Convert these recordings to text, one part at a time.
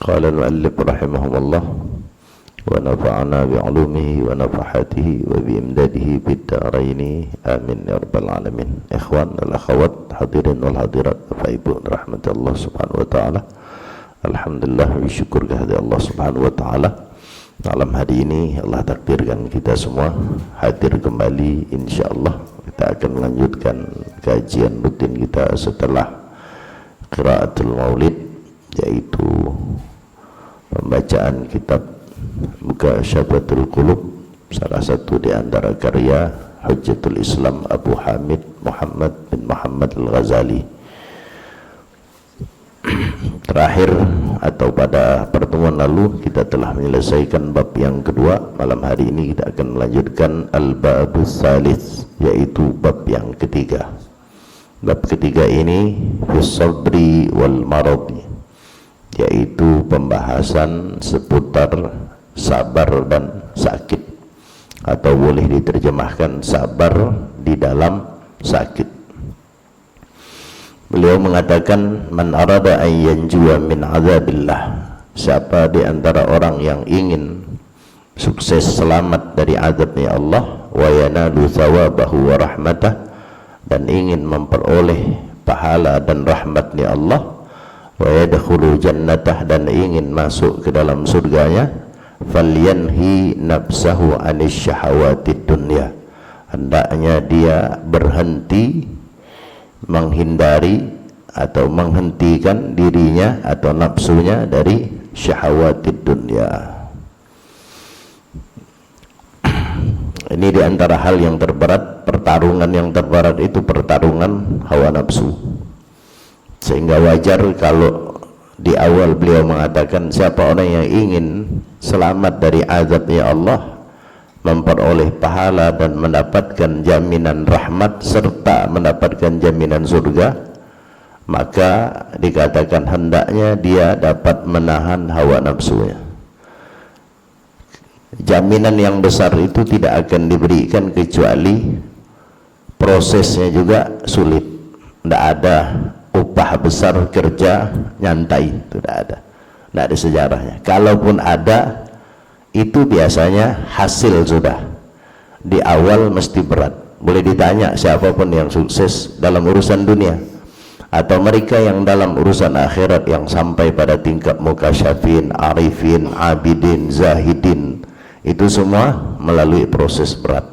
Qala al-muallif rahimahullah wa nafa'ana bi'ulumihi wa nafahatihi wa bi'imdadihi bid-daraini amin ya rabbal alamin. Ikhwan wal akhawat, hadirin wal hadirat, Bapak Ibu rahmatullah subhanahu wa ta'ala. Alhamdulillah, syukur kehadirat Allah subhanahu wa ta'ala. Malam hari ini Allah takdirkan kita semua hadir kembali, insyaallah kita akan melanjutkan kajian rutin kita setelah qiraatul maulid, yaitu pembacaan kitab Mukasyaffatul Qulub, salah satu di antara karya Hujjatul Islam Abu Hamid Muhammad bin Muhammad Al-Ghazali. Terakhir atau pada pertemuan lalu kita telah menyelesaikan bab yang kedua. Malam hari ini kita akan melanjutkan Al-Babus Tsalits, yaitu bab yang ketiga. Bab ketiga ini Bis-Sabri wal Marad, yaitu pembahasan seputar sabar dan sakit, atau boleh diterjemahkan sabar di dalam sakit. Beliau mengatakan, man arada an yanjuwa min azabillah, siapa di antara orang yang ingin sukses selamat dari azabnya Allah, wa yanalu thawabahu wa rahmatah, dan ingin memperoleh pahala dan rahmatnya Allah, wa yadkhulu jannatah, dan ingin masuk ke dalam surganya, falyanhi nafsahu anis syahawatid dunya, hendaknya dia berhenti, menghindari atau menghentikan dirinya atau nafsunya dari syahawatid dunya. Ini di antara hal yang terberat, pertarungan yang terberat itu pertarungan hawa nafsu. Sehingga wajar kalau di awal beliau mengatakan siapa orang yang ingin selamat dari azabnya Allah, memperoleh pahala dan mendapatkan jaminan rahmat serta mendapatkan jaminan surga, maka dikatakan hendaknya dia dapat menahan hawa nafsunya. Jaminan yang besar itu tidak akan diberikan kecuali prosesnya juga sulit. Tidak ada upah besar kerja nyantai, tidak ada sejarahnya. Kalaupun ada, itu biasanya hasil sudah di awal mesti berat. Boleh ditanya siapapun yang sukses dalam urusan dunia atau mereka yang dalam urusan akhirat yang sampai pada tingkat mukasyafin, arifin, abidin, zahidin, itu semua melalui proses berat.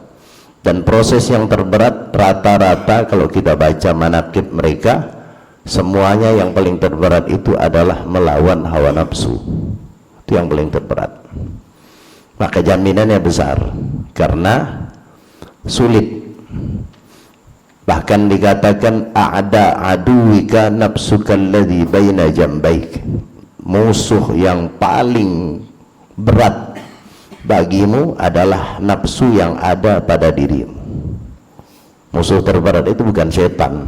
Dan proses yang terberat rata-rata kalau kita baca manaqib mereka, semuanya yang paling terberat itu adalah melawan hawa nafsu. Itu yang paling terberat. Maka jaminannya besar karena sulit. Bahkan dikatakan a'da aduwika nafsuka alladhi baina jambaik, musuh yang paling berat bagimu adalah nafsu yang ada pada dirimu. Musuh terberat itu bukan setan,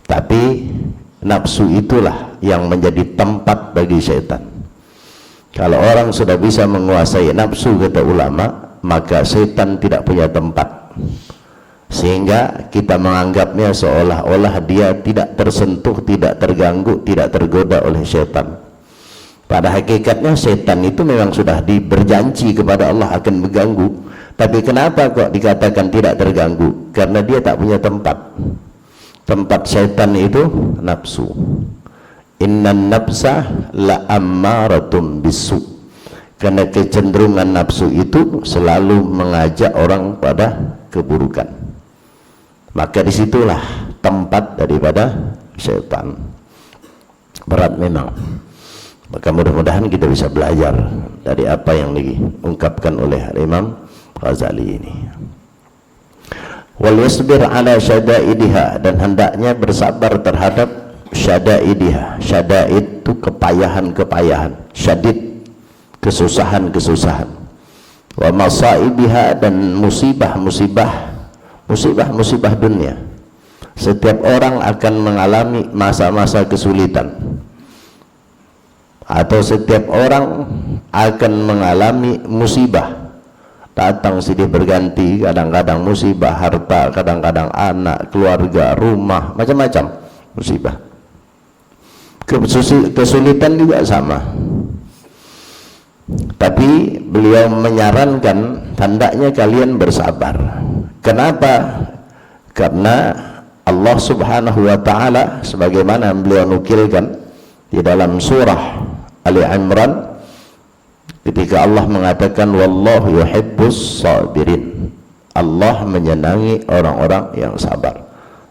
tapi nafsu itulah yang menjadi tempat bagi setan. Kalau orang sudah bisa menguasai nafsu, kata ulama, maka setan tidak punya tempat. Sehingga kita menganggapnya seolah-olah dia tidak tersentuh, tidak terganggu, tidak tergoda oleh setan. Pada hakikatnya setan itu memang sudah berjanji kepada Allah akan mengganggu. Tapi kenapa kok dikatakan tidak terganggu? Karena dia tak punya tempat. Tempat setan itu nafsu. Innan nafsa la ammaratum bisu, karena kecenderungan nafsu itu selalu mengajak orang pada keburukan. Maka disitulah tempat daripada syaitan. Berat memang. Maka mudah-mudahan kita bisa belajar dari apa yang diungkapkan oleh Imam Ghazali ini. Wal yasbir ala syadaidiha, dan hendaknya bersabar terhadap syadaidiha. Syadaid itu kepayahan-kepayahan, syadid kesusahan-kesusahan. Wa masaibiha, dan musibah-musibah dunia. Setiap orang akan mengalami masa-masa kesulitan, atau setiap orang akan mengalami musibah. Datang silih berganti, kadang-kadang musibah harta, kadang-kadang anak, keluarga, rumah, macam-macam musibah. kesulitan juga sama. Tapi beliau menyarankan hendaknya kalian bersabar. Kenapa? Karena Allah Subhanahu wa taala sebagaimana beliau nukilkan di dalam surah Ali Imran ketika Allah mengatakan wallahu yuhibbus sabirin. Allah menyenangi orang-orang yang sabar.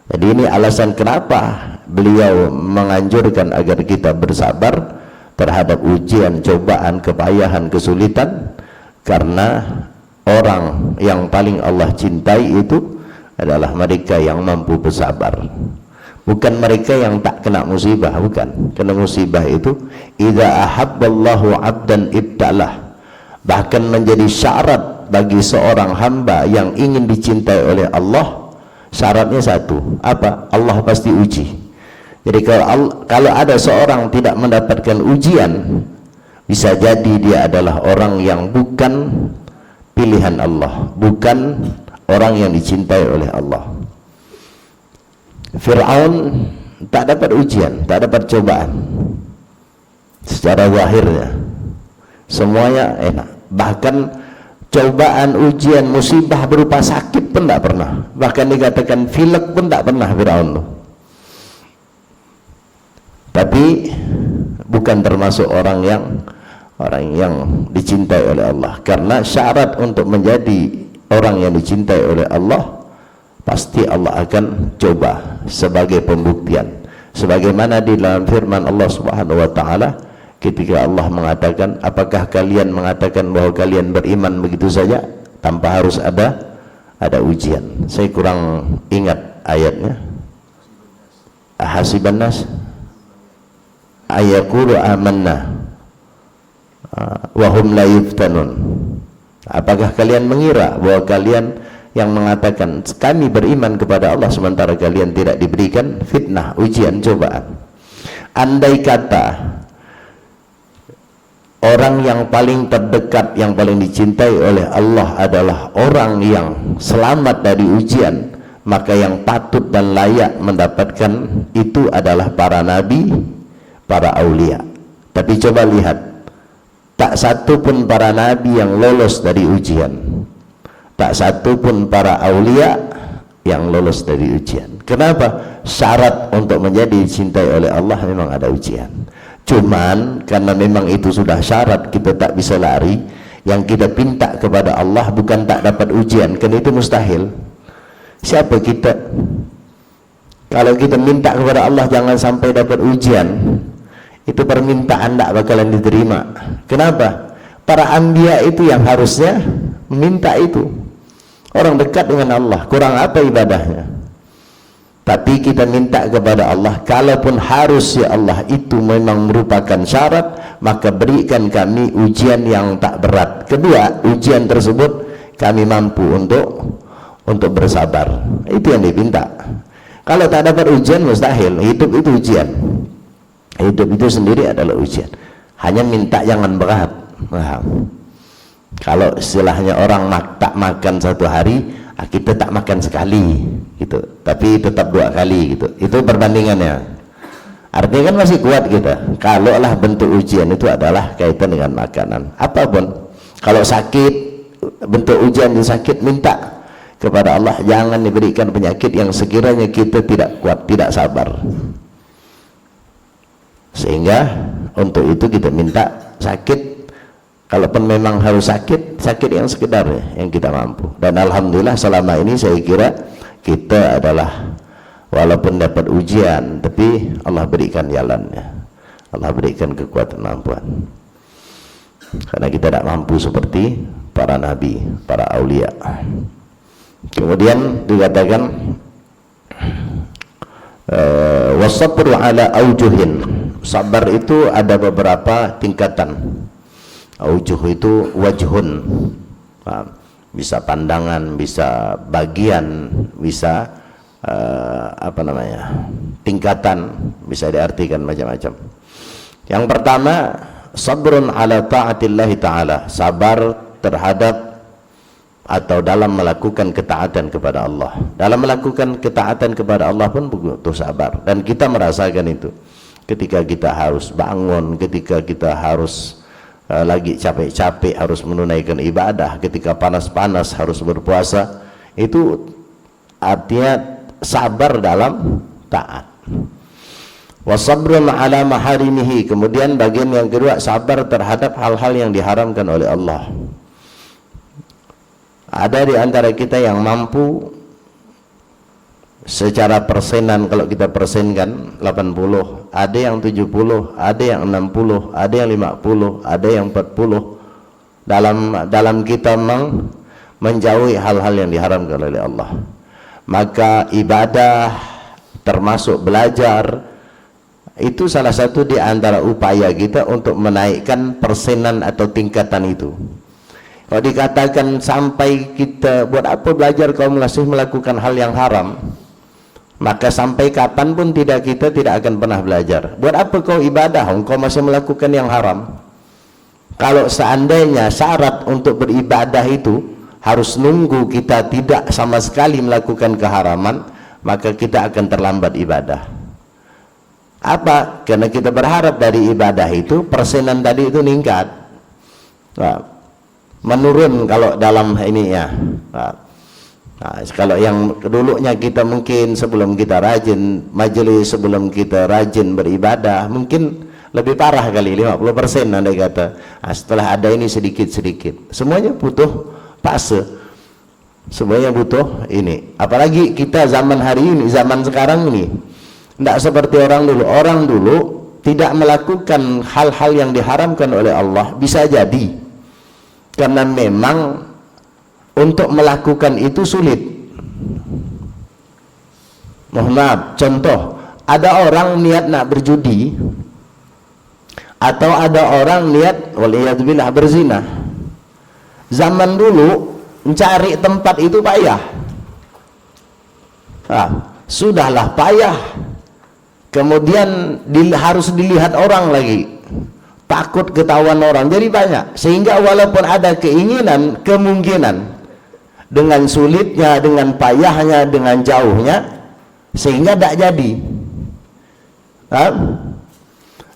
Jadi ini alasan kenapa beliau menganjurkan agar kita bersabar terhadap ujian, cobaan, kepayahan, kesulitan, karena orang yang paling Allah cintai itu adalah mereka yang mampu bersabar, bukan mereka yang tak kena musibah. Bukan, kena musibah itu idza ahabballahu 'abdan ibtalah, bahkan menjadi syarat bagi seorang hamba yang ingin dicintai oleh Allah. Syaratnya satu, apa? Allah pasti uji. Jadi kalau ada seorang tidak mendapatkan ujian, bisa jadi dia adalah orang yang bukan pilihan Allah, bukan orang yang dicintai oleh Allah. Fir'aun tak dapat ujian, tak dapat cobaan secara zahirnya, semuanya enak. Bahkan cobaan, ujian, musibah berupa sakit pun tak pernah. Bahkan dikatakan pilek pun tak pernah Fir'aun tuh. Tapi bukan termasuk orang yang dicintai oleh Allah, karena syarat untuk menjadi orang yang dicintai oleh Allah pasti Allah akan coba sebagai pembuktian, sebagaimana di dalam firman Allah Subhanahu wa taala ketika Allah mengatakan, apakah kalian mengatakan bahwa kalian beriman begitu saja tanpa harus ada ujian? Saya kurang ingat ayatnya. Ahasiban nas ayaqulu amanna wa hum la yuftanun. Apakah kalian mengira bahwa kalian yang mengatakan kami beriman kepada Allah sementara kalian tidak diberikan fitnah, ujian, cobaan? Andai kata orang yang paling terdekat, yang paling dicintai oleh Allah adalah orang yang selamat dari ujian, maka yang patut dan layak mendapatkan itu adalah para nabi, para aulia. Tapi coba lihat, tak satu pun para nabi yang lolos dari ujian, tak satu pun para aulia yang lolos dari ujian. Kenapa? Syarat untuk menjadi dicintai oleh Allah memang ada ujian. Cuman karena memang itu sudah syarat, kita tak bisa lari. Yang kita pinta kepada Allah bukan tak dapat ujian, kan itu mustahil. Siapa kita? Kalau kita minta kepada Allah jangan sampai dapat ujian, itu permintaan tak bakalan diterima. Kenapa? Para anbiya itu yang harusnya minta itu. Orang dekat dengan Allah, kurang apa ibadahnya? Tapi kita minta kepada Allah, kalaupun harus ya Allah itu memang merupakan syarat, maka berikan kami ujian yang tak berat. Kedua, ujian tersebut kami mampu untuk bersabar. Itu yang dipinta. Kalau tak dapat ujian mustahil. Hidup itu ujian. Hidup itu sendiri adalah ujian. Hanya minta jangan berat. Nah, kalau istilahnya orang tak makan satu hari, kita tak makan sekali gitu, tapi tetap 2 kali gitu. Itu perbandingannya. Artinya kan masih kuat kita. Kalau lah bentuk ujian itu adalah kaitan dengan makanan apapun. Kalau sakit, bentuk ujian di sakit, minta kepada Allah jangan diberikan penyakit yang sekiranya kita tidak kuat, tidak sabar. Sehingga untuk itu kita minta sakit. Kalaupun memang harus sakit yang sekedar yang kita mampu. Dan alhamdulillah selama ini saya kira kita adalah walaupun dapat ujian, tapi Allah berikan jalannya, Allah berikan kekuatan mampuan. Karena kita tidak mampu seperti para nabi, para aulia. Kemudian dikatakan wasabru ala aujuhin. Sabar itu ada beberapa tingkatan. Aujuh itu wajhun, bisa pandangan, bisa bagian, bisa tingkatan, bisa diartikan macam-macam. Yang pertama, sabrun ala ta'atillahi ta'ala, sabar terhadap atau dalam melakukan ketaatan kepada Allah. Dalam melakukan ketaatan kepada Allah pun butuh sabar, dan kita merasakan itu. ketika kita harus bangun, ketika kita harus lagi capek-capek harus menunaikan ibadah, ketika panas-panas harus berpuasa. Itu artinya sabar dalam taat. Wasabrun ala maharimihi. Kemudian bagian yang kedua, sabar terhadap hal-hal yang diharamkan oleh Allah. Ada di antara kita yang mampu secara persenan, kalau kita persenkan 80, ada yang 70, ada yang 60, ada yang 50, ada yang 40 dalam kita menjauhi hal-hal yang diharamkan oleh Allah. Maka ibadah termasuk belajar itu salah satu di antara upaya kita untuk menaikkan persenan atau tingkatan itu. Kalau dikatakan sampai kita buat apa belajar kalau masih melakukan hal yang haram, maka sampai kapanpun kita tidak akan pernah belajar. Buat apa kau ibadah engkau masih melakukan yang haram? Kalau seandainya syarat untuk beribadah itu harus nunggu kita tidak sama sekali melakukan keharaman, maka kita akan terlambat ibadah. Apa? Karena kita berharap dari ibadah itu persenan tadi itu meningkat. Menurun kalau dalam ini ya. Kalau yang dulunya kita mungkin sebelum kita rajin majelis, sebelum kita rajin beribadah, mungkin lebih parah kali 50% andai kata. Setelah ada ini sedikit-sedikit. Semuanya butuh fase. Semuanya butuh ini. Apalagi kita zaman hari ini, zaman sekarang ini, tidak seperti orang dulu. Orang dulu tidak melakukan hal-hal yang diharamkan oleh Allah, bisa jadi karena memang untuk melakukan itu sulit. Mohon maaf, contoh, ada orang niat nak berjudi, atau ada orang niat waliyadzubillah berzina. Zaman dulu mencari tempat itu payah. Sudahlah payah, kemudian harus dilihat orang lagi, takut ketahuan orang, jadi banyak. Sehingga walaupun ada keinginan, kemungkinan dengan sulitnya, dengan payahnya, dengan jauhnya, sehingga tidak jadi.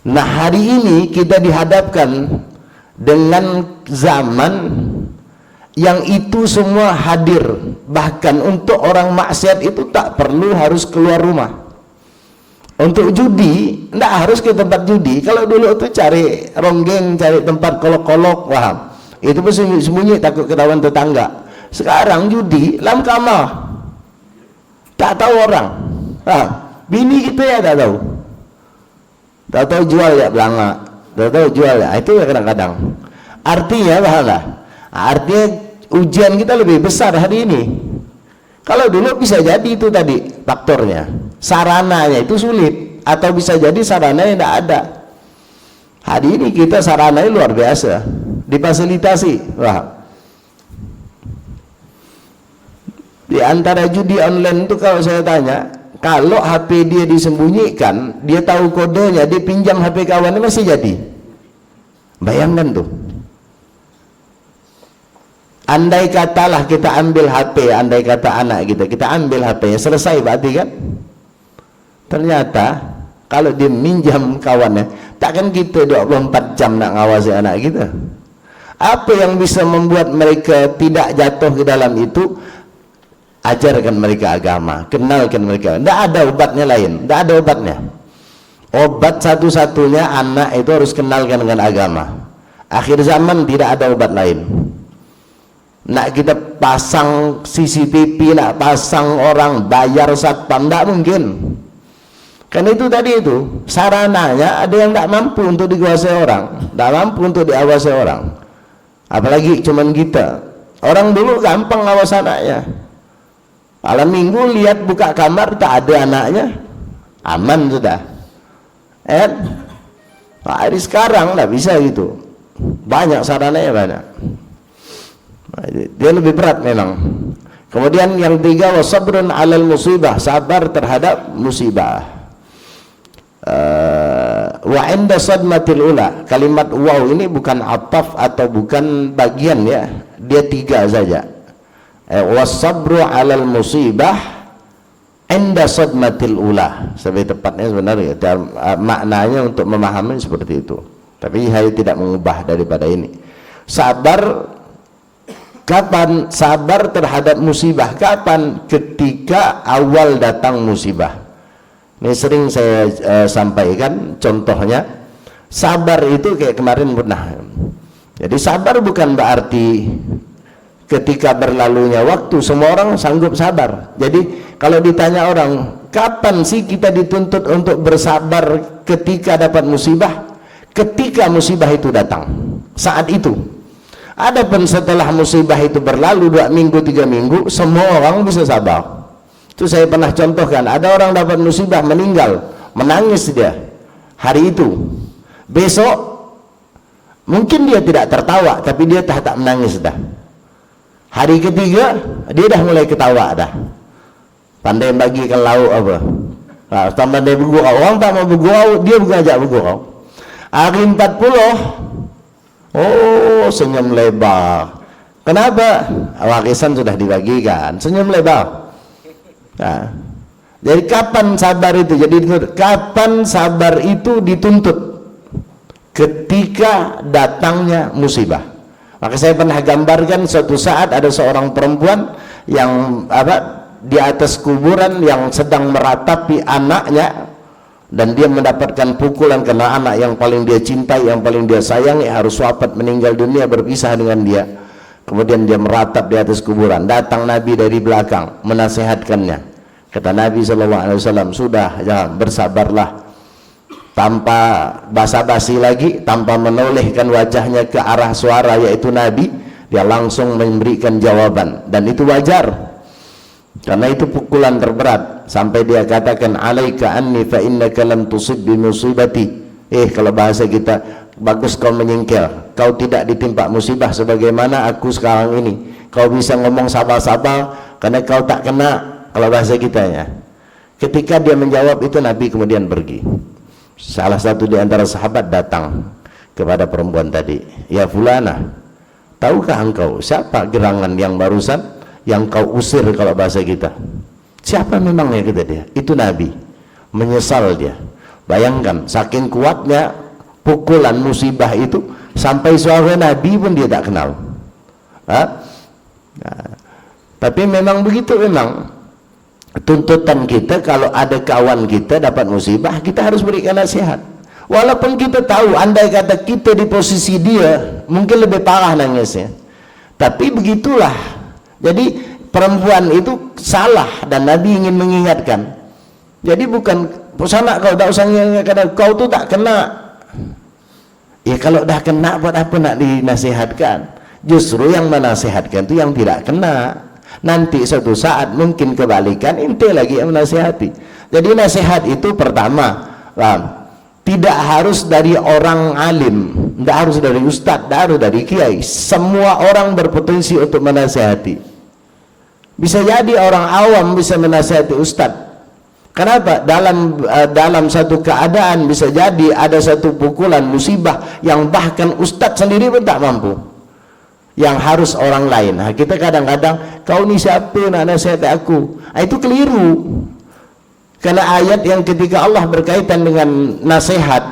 Nah hari ini kita dihadapkan dengan zaman yang itu semua hadir. Bahkan untuk orang maksiat itu tak perlu harus keluar rumah. Untuk judi tidak harus ke tempat judi. Kalau dulu itu cari ronggeng, cari tempat kolok-kolok, wah, itu pun sembunyi takut ketahuan tetangga. Sekarang judi dalam kamar, tak tahu orang. Bini kita ya tak tahu jual ya belanga, tak tahu jual ya, itu ya kadang-kadang. Artinya bahala, artinya ujian kita lebih besar hari ini. Kalau dulu bisa jadi itu tadi faktornya, sarananya itu sulit, atau bisa jadi sarananya tidak ada. Hari ini kita sarananya luar biasa, difasilitasi. Wah, di antara judi online itu kalau saya tanya, kalau HP dia disembunyikan, dia tahu kodenya, dia pinjam HP kawannya masih jadi. Bayangkan tuh. Andai katalah kita ambil HP, andai kata anak kita ambil HP-nya, selesai berarti kan? Ternyata kalau dia minjam kawannya, takkan kita 24 jam nak ngawasi anak kita. Apa yang bisa membuat mereka tidak jatuh ke dalam itu? Ajarkan mereka agama, kenalkan mereka. Tidak ada obatnya lain, tidak ada obatnya. Obat satu-satunya anak itu harus kenalkan dengan agama. Akhir zaman tidak ada obat lain. Nak kita pasang CCTV, nak pasang orang bayar satpam, tidak mungkin. Kan itu tadi itu sarananya ada yang tidak mampu untuk dikuasai orang, tidak mampu untuk diawasi orang. Apalagi cuman kita. Orang dulu gampang ngawas anaknya. Malam minggu lihat buka kamar tak ada anaknya, aman sudah. Hari sekarang nggak bisa gitu. Banyak sarananya banyak. Dia lebih berat memang. Kemudian yang tiga, wasabrun alal musibah, sabar terhadap musibah. Wa inda sadmatil ula, kalimat waw ini bukan ataf atau bukan bagian ya, dia tiga saja. Wasabru alal musibah Enda sadmatil ula, sebagai tepatnya sebenarnya maknanya untuk memahami seperti itu, tapi saya tidak mengubah daripada ini. Sabar, kapan sabar terhadap musibah? Kapan? Ketika awal datang musibah. Ini sering saya sampaikan contohnya. Sabar itu kayak kemarin pernah. Jadi sabar bukan berarti ketika berlalunya waktu semua orang sanggup sabar. Jadi kalau ditanya orang, kapan sih kita dituntut untuk bersabar ketika dapat musibah? Ketika musibah itu datang, saat itu. Adapun setelah musibah itu berlalu 2 minggu 3 minggu, semua orang bisa sabar. Itu saya pernah contohkan, ada orang dapat musibah meninggal, menangis dia hari itu. Besok mungkin dia tidak tertawa, tapi dia tak menangis dah. Hari ketiga dia dah mulai ketawa dah. Pandai bagikan lauk apa. Nah, tambah dia bergurau, orang tak mau bergurau, dia mengajak bergurau. Hari 40, oh senyum lebar. Kenapa? Warisan sudah dibagikan, senyum lebar. Nah, jadi kapan sabar itu? Jadi kapan sabar itu dituntut? Ketika datangnya musibah. Maka saya pernah gambarkan suatu saat ada seorang perempuan yang di atas kuburan yang sedang meratapi anaknya, dan dia mendapatkan pukulan karena anak yang paling dia cintai, yang paling dia sayangi harus wafat, meninggal dunia, berpisah dengan dia. Kemudian dia meratap di atas kuburan. Datang Nabi dari belakang menasihatkannya. Kata Nabi SAW, sudah, jangan, bersabarlah. Tanpa basa-basi lagi, tanpa menolehkan wajahnya ke arah suara yaitu Nabi, dia langsung memberikan jawaban, dan itu wajar karena itu pukulan terberat. Sampai dia katakan, alaika anni fa innaka lam tusib bi musibati. Kalau bahasa kita bagus, kau menyingkir, kau tidak ditimpa musibah sebagaimana aku sekarang ini. Kau bisa ngomong sabar-sabar karena kau tak kena, kalau bahasa kita ya. Ketika dia menjawab itu, Nabi kemudian pergi. Salah satu di antara sahabat datang kepada perempuan tadi, ya fulana, tahukah engkau siapa gerangan yang barusan yang kau usir, kalau bahasa kita? Siapa memangnya, kata dia. Itu Nabi. Menyesal dia. Bayangkan, saking kuatnya pukulan musibah itu, sampai suara Nabi pun dia tak kenal. Nah, tapi memang begitu, memang tuntutan kita. Kalau ada kawan kita dapat musibah, kita harus berikan nasihat. Walaupun kita tahu, andai kata kita di posisi dia, mungkin lebih parah nangisnya. Tapi begitulah. Jadi perempuan itu salah, dan Nabi ingin mengingatkan. Jadi bukan sana kau tak usah ingatkan, kau tuh tak kena. Ya kalau dah kena, buat apa nak dinasihatkan? Justru yang menasihatkan itu yang tidak kena. Nanti suatu saat mungkin kebalikan, ente lagi yang menasihati. Jadi nasihat itu pertama, tidak harus dari orang alim, tidak harus dari ustadz, tidak harus dari kiai. Semua orang berpotensi untuk menasihati. Bisa jadi orang awam bisa menasihati ustadz. Kenapa? Dalam satu keadaan bisa jadi ada satu pukulan musibah yang bahkan ustadz sendiri pun tak mampu, yang harus orang lain. Nah, kita kadang-kadang, kau ni siapa nak nasihat aku? Itu keliru. Karena ayat yang ketika Allah berkaitan dengan nasihat,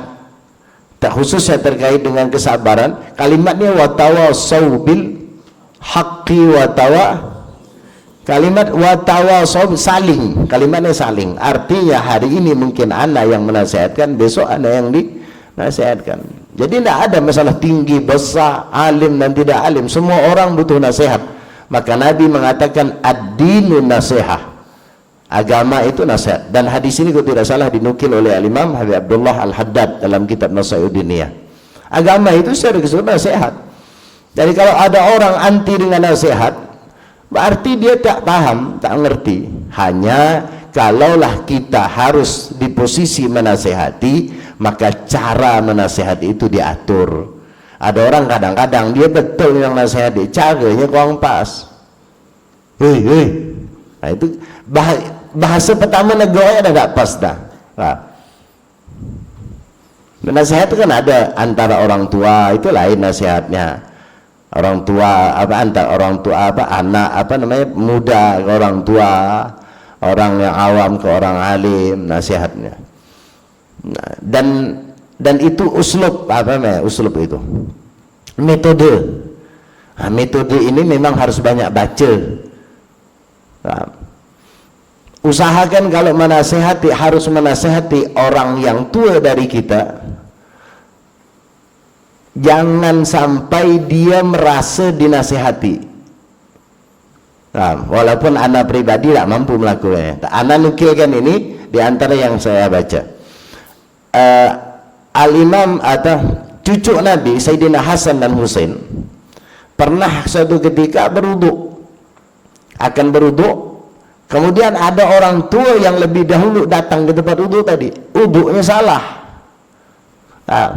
tak khususnya terkait dengan kesabaran, kalimatnya watawasau bil haqqi kalimat watawasau, saling, kalimatnya saling. Artinya hari ini mungkin anda yang menasihatkan, besok anda yang dinasihatkan. Jadi tidak ada masalah tinggi, besar, alim dan tidak alim. Semua orang butuh nasihat. Maka Nabi mengatakan ad-dinu nasihah. Agama itu nasihat. Dan hadis ini kalau tidak salah dinukil oleh Al-Imam Habib Abdullah Al-Haddad dalam kitab Nasaiuddiniyah. Agama itu secara keseluruhan nasihat. Jadi kalau ada orang anti dengan nasihat, berarti dia tak paham, tak ngerti. Hanya kalaulah kita harus di posisi menasehati, maka cara menasehati itu diatur. Ada orang kadang-kadang dia betul yang nasehati, caranya kurang pas. Nah, itu bahasa pertama negaranya dah tak pas dah. Nasihat itu kan ada antara orang tua, itu lain nasihatnya. Orang tua antara orang tua anak muda ke orang tua. orang yang awam ke orang alim nasihatnya. Nah, dan itu uslub, apa namanya uslub itu, metode. Nah, metode ini memang harus banyak baca. Nah, usahakan kalau menasehati harus menasehati orang yang tua dari kita, jangan sampai dia merasa dinasehati. Nah, walaupun anda pribadi tak mampu melakukannya, anda nukilkan ini di antara yang saya baca. Al-Imam atau cucu Nabi Sayyidina Hasan dan Husain pernah suatu ketika akan berwuduk, kemudian ada orang tua yang lebih dahulu datang ke tempat wuduk tadi, wuduknya salah. Nah,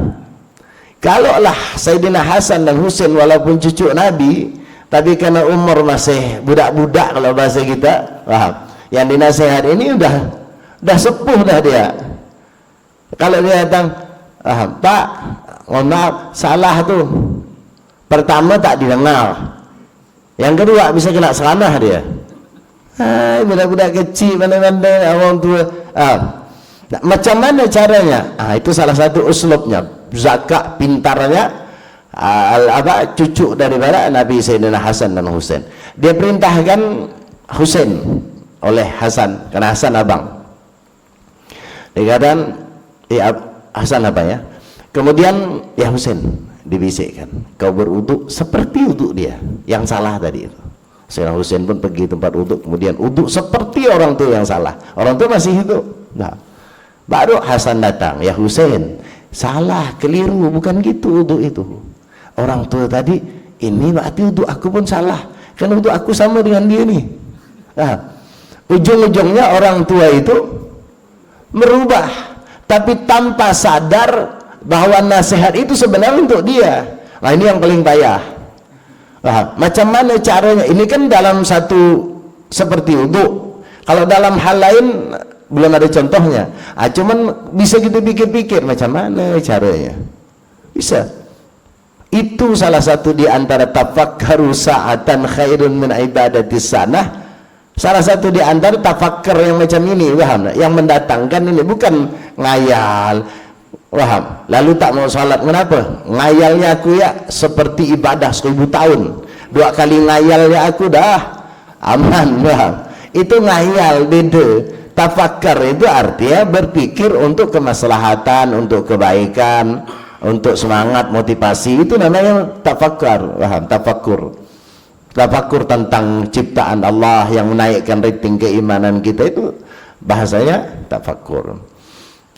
kalaulah Sayyidina Hasan dan Husain walaupun cucu Nabi, tapi karena umur masih budak-budak kalau bahasa kita, paham? Yang dinasehat ini udah sepuh dah dia. Kalau dia datang, Pak, mohon maaf, salah tuh. Pertama tak didengar, yang kedua bisa kena seranah dia. Budak-budak kecil mana-mana orang tua. Nah, macam mana caranya? Itu salah satu uslubnya, zakat pintarnya. Cucu daripada Nabi Sayyidina Hasan dan Husain. Dia perintahkan Husain oleh Hasan, karena Hasan abang. Dikatakan Hasan apa ya? Kemudian ya Husain dibisikkan, kau berwuduk seperti wuduk dia yang salah tadi itu. Sayyidina Husain pun pergi tempat wuduk, kemudian wuduk seperti orang tua yang salah. Orang tua masih hidup. Nah, baru Hasan datang, ya Husain, salah, keliru, bukan gitu wuduk itu. Orang tua tadi, ini berarti wuduk aku pun salah, karena wuduk aku sama dengan dia nih. Nah, ujung-ujungnya orang tua itu merubah, tapi tanpa sadar bahwa nasihat itu sebenarnya untuk dia. Nah, ini yang paling payah. Nah, macam mana caranya? Ini kan dalam satu seperti wuduk. Kalau dalam hal lain belum ada contohnya. Cuman bisa kita pikir-pikir macam mana caranya. Bisa. Itu salah satu di antara tafakkaru sa'atan khairun min ibadatis sanah. Salah satu di antara tafakkar yang macam ini, paham? Yang mendatangkan ini bukan ngayal, paham? Lalu tak mau salat, kenapa? Ngayalnya aku ya seperti ibadah 1000 tahun. 2 kali ngayalnya aku dah aman, paham? Itu ngayal, beda. Tafakkar itu artinya berpikir untuk kemaslahatan, untuk kebaikan, untuk semangat, motivasi. Itu namanya tafakkar, paham? Tafakkur tentang ciptaan Allah yang menaikkan rating keimanan kita, itu bahasanya tafakkur.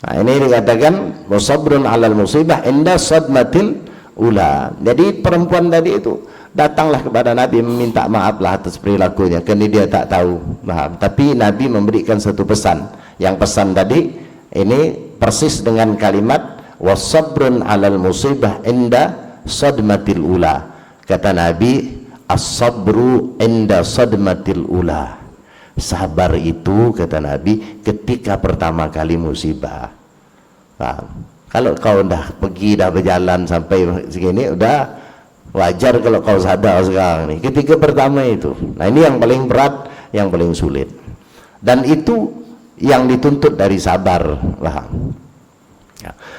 Nah, ini dikatakan musabrun alal musibah inda sadmatil ula. Jadi perempuan tadi itu datanglah kepada Nabi meminta maaf lah atas perilakunya, karena dia tak tahu, paham? Tapi Nabi memberikan satu pesan. Yang pesan tadi ini persis dengan kalimat wasabrun alal musibah inda sadmatil ula. Kata Nabi, as-sabru inda sadmatil ula. Sabar itu, kata Nabi, ketika pertama kali musibah. Nah, kalau kau dah pergi, dah berjalan sampai segini, udah wajar kalau kau sadar sekarang nih. Ketika pertama itu, nah ini yang paling berat, yang paling sulit. Dan itu yang dituntut dari sabar.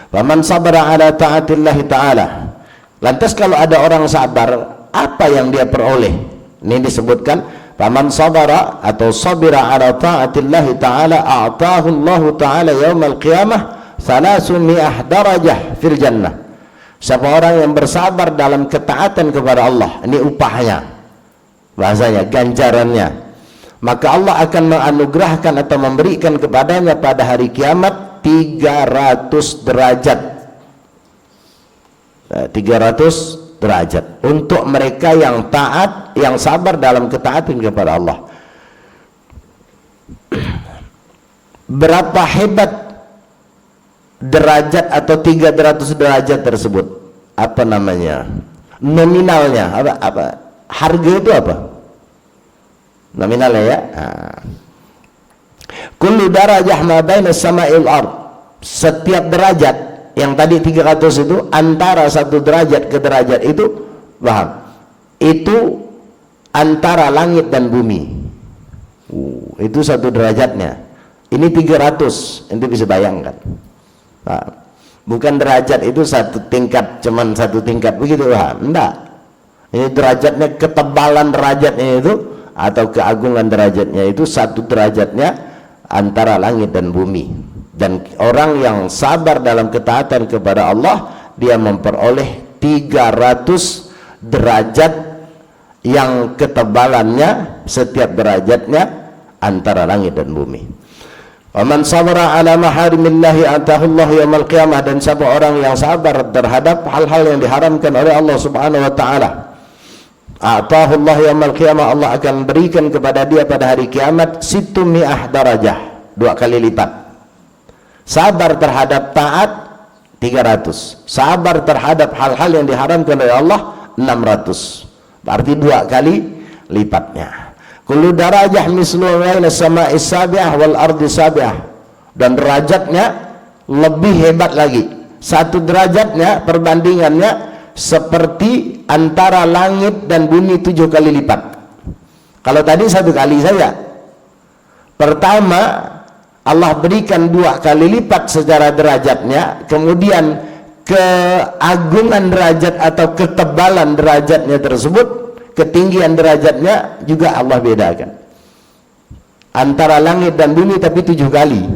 Faman sabara ala ta'atillahi ta'ala. Lantas kalau ada orang sabar, apa yang dia peroleh? Ini disebutkan faman sabara atau sabira ala ta'atillahi ta'ala a'tahu Allah ta'ala yaumal qiyamah 300 darajah fil jannah. Siapa orang yang bersabar dalam ketaatan kepada Allah, ini upahnya, bahasanya ganjarannya, maka Allah akan menganugerahkan atau memberikan kepadanya pada hari kiamat 300 derajat. 300 derajat untuk mereka yang taat, yang sabar dalam ketaatan kepada Allah. Berapa hebat derajat atau 300 derajat tersebut? Apa namanya? Nominalnya apa? Harga itu apa? Nominalnya ya. Kullu darajah ma baina sama'il ard. Setiap derajat yang tadi 300 itu, antara satu derajat ke derajat itu, paham? Itu antara langit dan bumi. itu satu derajatnya. Ini 300, ente bisa bayangkan. Nah, bukan derajat itu satu tingkat, cuman satu tingkat begitu, enggak. Ini derajatnya, ketebalan derajatnya itu atau keagungan derajatnya itu satu derajatnya antara langit dan bumi. Dan orang yang sabar dalam ketaatan kepada Allah, dia memperoleh 300 derajat yang ketebalannya setiap derajatnya antara langit dan bumi. Waman sabara ala maharimillahi atahullahu yaumal qiyamah, dan siapa orang yang sabar terhadap hal-hal yang diharamkan oleh Allah Subhanahu wa taala, atahullahu yaumal qiyamah, Allah akan berikan kepada dia pada hari kiamat 600 darajah, 2 kali lipat. Sabar terhadap taat 300, sabar terhadap hal-hal yang diharamkan oleh Allah 600, berarti 2 kali lipatnya. Kullu darajah mislu baina sama'is sabi'ah wal ardi sabi'ah, dan derajatnya lebih hebat lagi. Satu derajatnya, perbandingannya seperti antara langit dan bumi 7 kali lipat. Kalau tadi 1 kali saja, pertama Allah berikan 2 kali lipat secara derajatnya, kemudian keagungan derajat atau ketebalan derajatnya tersebut, ketinggian derajatnya juga Allah bedakan antara langit dan bumi, tapi 7 kali.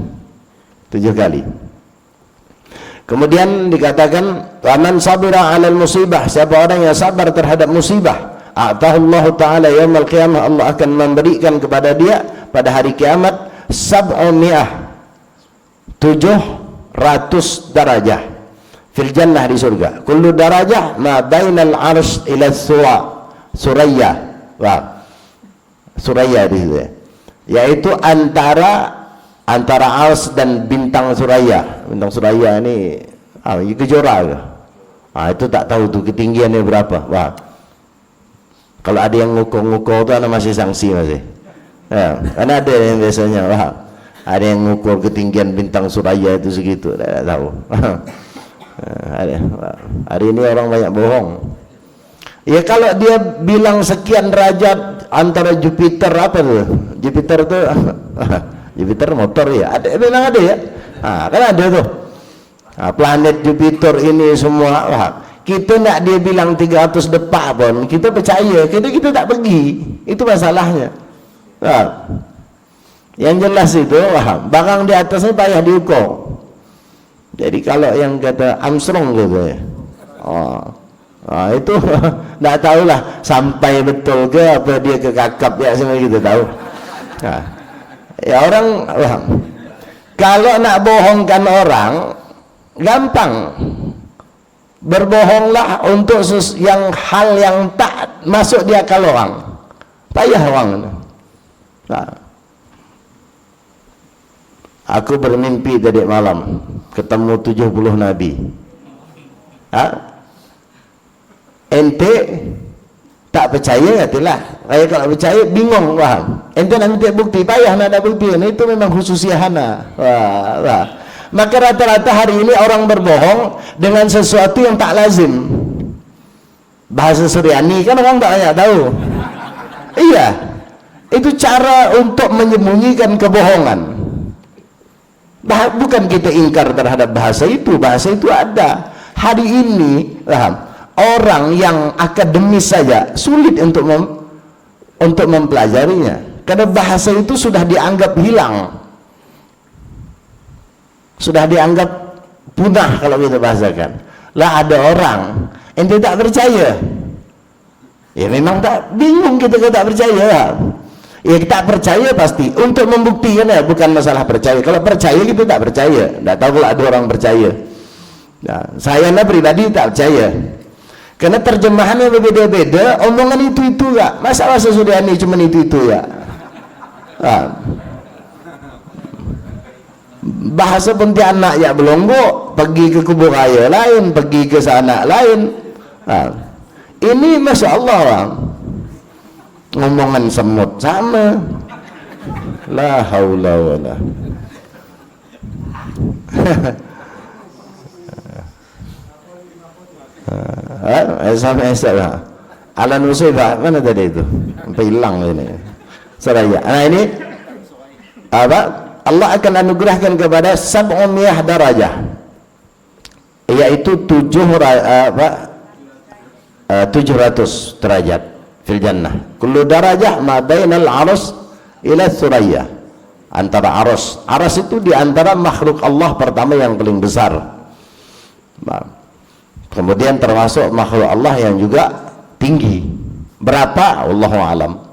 Kemudian dikatakan waman sabira 'alal musibah, siapa orang yang sabar terhadap musibah, atahullahu ta'ala yaumal qiyamah, Allah akan memberikan kepada dia pada hari kiamat 700 darajah fil jannah, di surga. Kullu darajah ma bainal arsy ila Suraya, Suraya di situ, yaitu antara ars dan bintang Suraya. Bintang Suraya ini kejora ke? Itu tak tahu tuh ketinggiannya berapa. Kalau ada yang ngukur-ngukur itu anak masih sanksi masih. Karena ada yang biasanya ada yang ngukur ketinggian bintang Suraya itu segitu, tak tahu. Hari ini orang banyak bohong. Ya kalau dia bilang sekian derajat antara Jupiter, apa tuh? Jupiter tuh Jupiter motor ya. Ada bilang ada ya. Kan ada tuh. Planet Jupiter ini semua. Kita nak dia bilang 300 depak pun kita percaya. Kita tak pergi. Itu masalahnya. Yang jelas itu barang di atasnya payah diukur. Jadi kalau yang kata Armstrong gitu ya. Itu tidak tahulah sampai betul ke apa dia kekakap ya, semua kita tahu. Ya orang kalau nak bohongkan orang gampang, berbohonglah untuk hal yang tak masuk di akal orang, payah orang. Aku bermimpi tadi malam ketemu 70 nabi. Ente tak percaya, itulah. Kalau percaya bingung, ente nak minta bukti, payah nak ada bukti. Itu memang khususiah hana. Maka rata-rata hari ini orang berbohong dengan sesuatu yang tak lazim. Bahasa Suryani kan orang tak banyak tahu. Iya, itu cara untuk menyembunyikan kebohongan. Bukan kita ingkar terhadap bahasa itu ada. Hari ini orang yang akademis saja sulit untuk mempelajarinya, karena bahasa itu sudah dianggap hilang, sudah dianggap punah kalau kita bahasakan. Lah ada orang ente tak percaya, ya memang tak, bingung kita tak percaya. Ya kita percaya pasti untuk membuktikan, ya bukan masalah percaya. Kalau percaya kita tak percaya, tak tahu kalau ada orang percaya. Saya pribadi tak percaya. Karena terjemahannya berbeda-beda, omongan itu ya. Masa Suryani cuma itu ya. Bahasa Pontianak ya Belonggo, pergi ke kubur raya lain, pergi ke sana lain. Ini Masya Allah, ngomongan semut sama. La haula wala. Sampai Alan Musibah mana tadi itu? Sampai hilang ini. Seraya. Nah ini apa? Allah akan anugerahkan kepada 700 darajah, yaitu 700 derajat fil jannah. Kullu darajah ma bainal aras ila thuraya. Antara aras itu di antara makhluk Allah pertama yang paling besar. Kemudian termasuk makhluk Allah yang juga tinggi. Berapa? Allahu alam.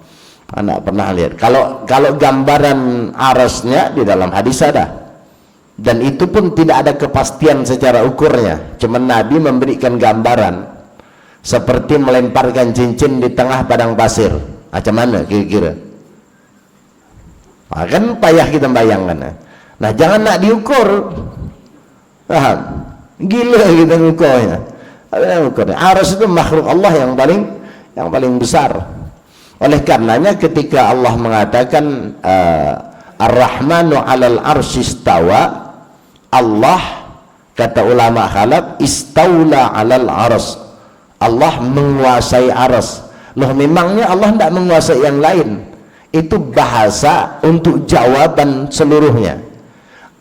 Anak pernah lihat. Kalau gambaran arasnya di dalam hadis ada. Dan itu pun tidak ada kepastian secara ukurnya. Cuma Nabi memberikan gambaran seperti melemparkan cincin di tengah padang pasir. Macam mana kira-kira? Nah, kan payah kita bayangkan. Nah, jangan nak diukur. Paham? Gila kita ukurnya. Aras itu makhluk Allah yang paling besar. Oleh karenanya ketika Allah mengatakan Ar-Rahmanu 'alal arsy istawa, Allah, kata ulama khalaf, istaula 'alal ars. Allah menguasai aras. Loh, memangnya Allah tidak menguasai yang lain? Itu bahasa untuk jawaban seluruhnya.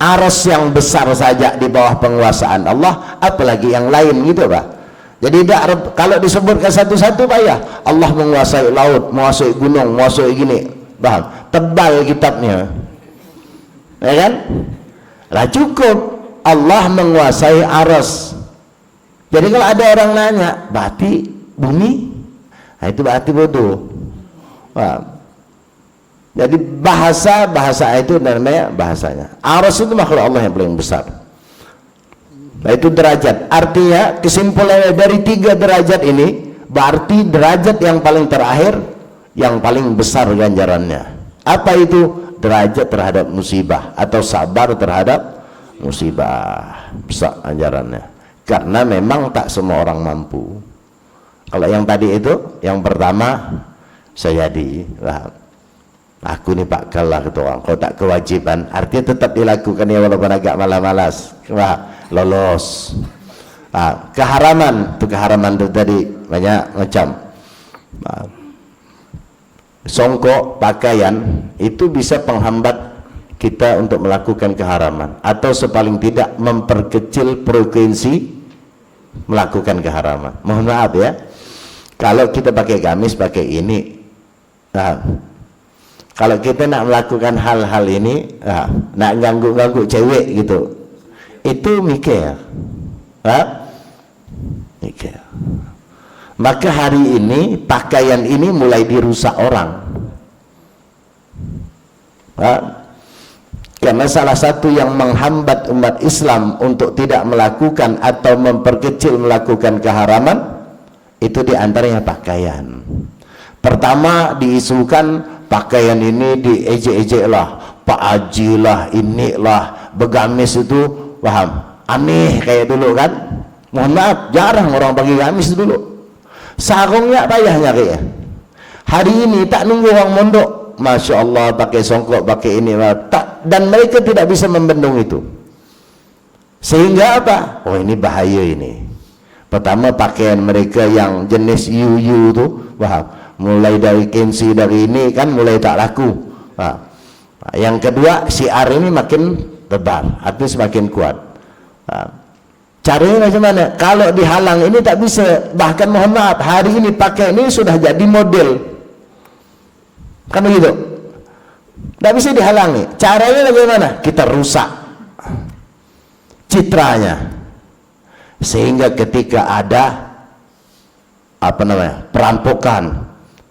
Aras yang besar saja di bawah penguasaan Allah, apalagi yang lain, gitu Pak. Jadi kalau disebutkan satu-satu payah. Allah menguasai laut, menguasai gunung, menguasai gini, paham? Tebal kitabnya, ya kan? Lah cukup Allah menguasai aras. Jadi kalau ada orang nanya, berarti bumi? Nah, itu berarti bodoh. Paham? Jadi bahasa itu namanya bahasanya. Aras itu makhluk Allah yang paling besar. Nah, itu derajat. Artinya kesimpulannya dari 3 derajat ini, berarti derajat yang paling terakhir yang paling besar ganjarannya. Apa itu? Derajat terhadap musibah atau sabar terhadap musibah, besar ganjarannya. Karena memang tak semua orang mampu. Kalau yang tadi itu, yang pertama saya jadi, aku nih Pak kalah ketua, kalau tak kewajiban, artinya tetap dilakukan ya walaupun agak malas-malas. Wah, lolos. Keharaman, itu keharaman itu tadi banyak macam. Songkok pakaian itu bisa penghambat kita untuk melakukan keharaman, atau sepaling tidak memperkecil frekuensi melakukan keharaman. Mohon maaf ya, kalau kita pakai gamis, pakai ini, kalau kita nak melakukan hal-hal ini, nak ganggu-ganggu cewek gitu, itu mikir, mikir. Maka hari ini pakaian ini mulai dirusak orang, karena salah satu yang menghambat umat Islam untuk tidak melakukan atau memperkecil melakukan keharaman itu diantaranya pakaian. Pertama diisukan pakaian ini diejek-ejek lah, Pak Haji lah, inilah, begamis itu, paham? Aneh kayak dulu kan? Mohon maaf, jarang orang pakai gamis dulu. Sarungnya payahnya kayak. Hari ini tak nunggu orang mondok, Masya Allah pakai songkok, pakai ini, tak, dan mereka tidak bisa membendung itu. Sehingga apa? Oh, ini bahaya ini. Pertama pakaian mereka yang jenis UU itu, paham? Mulai dari kensi dari ini kan mulai tak laku. Yang kedua, siar ini makin tebal, artinya semakin kuat. Caranya macam mana? Kalau dihalang ini tak bisa. Bahkan mohon maaf, hari ini pakai ini sudah jadi model, kan begitu? Tak bisa dihalangi. Caranya bagaimana? Kita rusak citranya, sehingga ketika ada perampokan,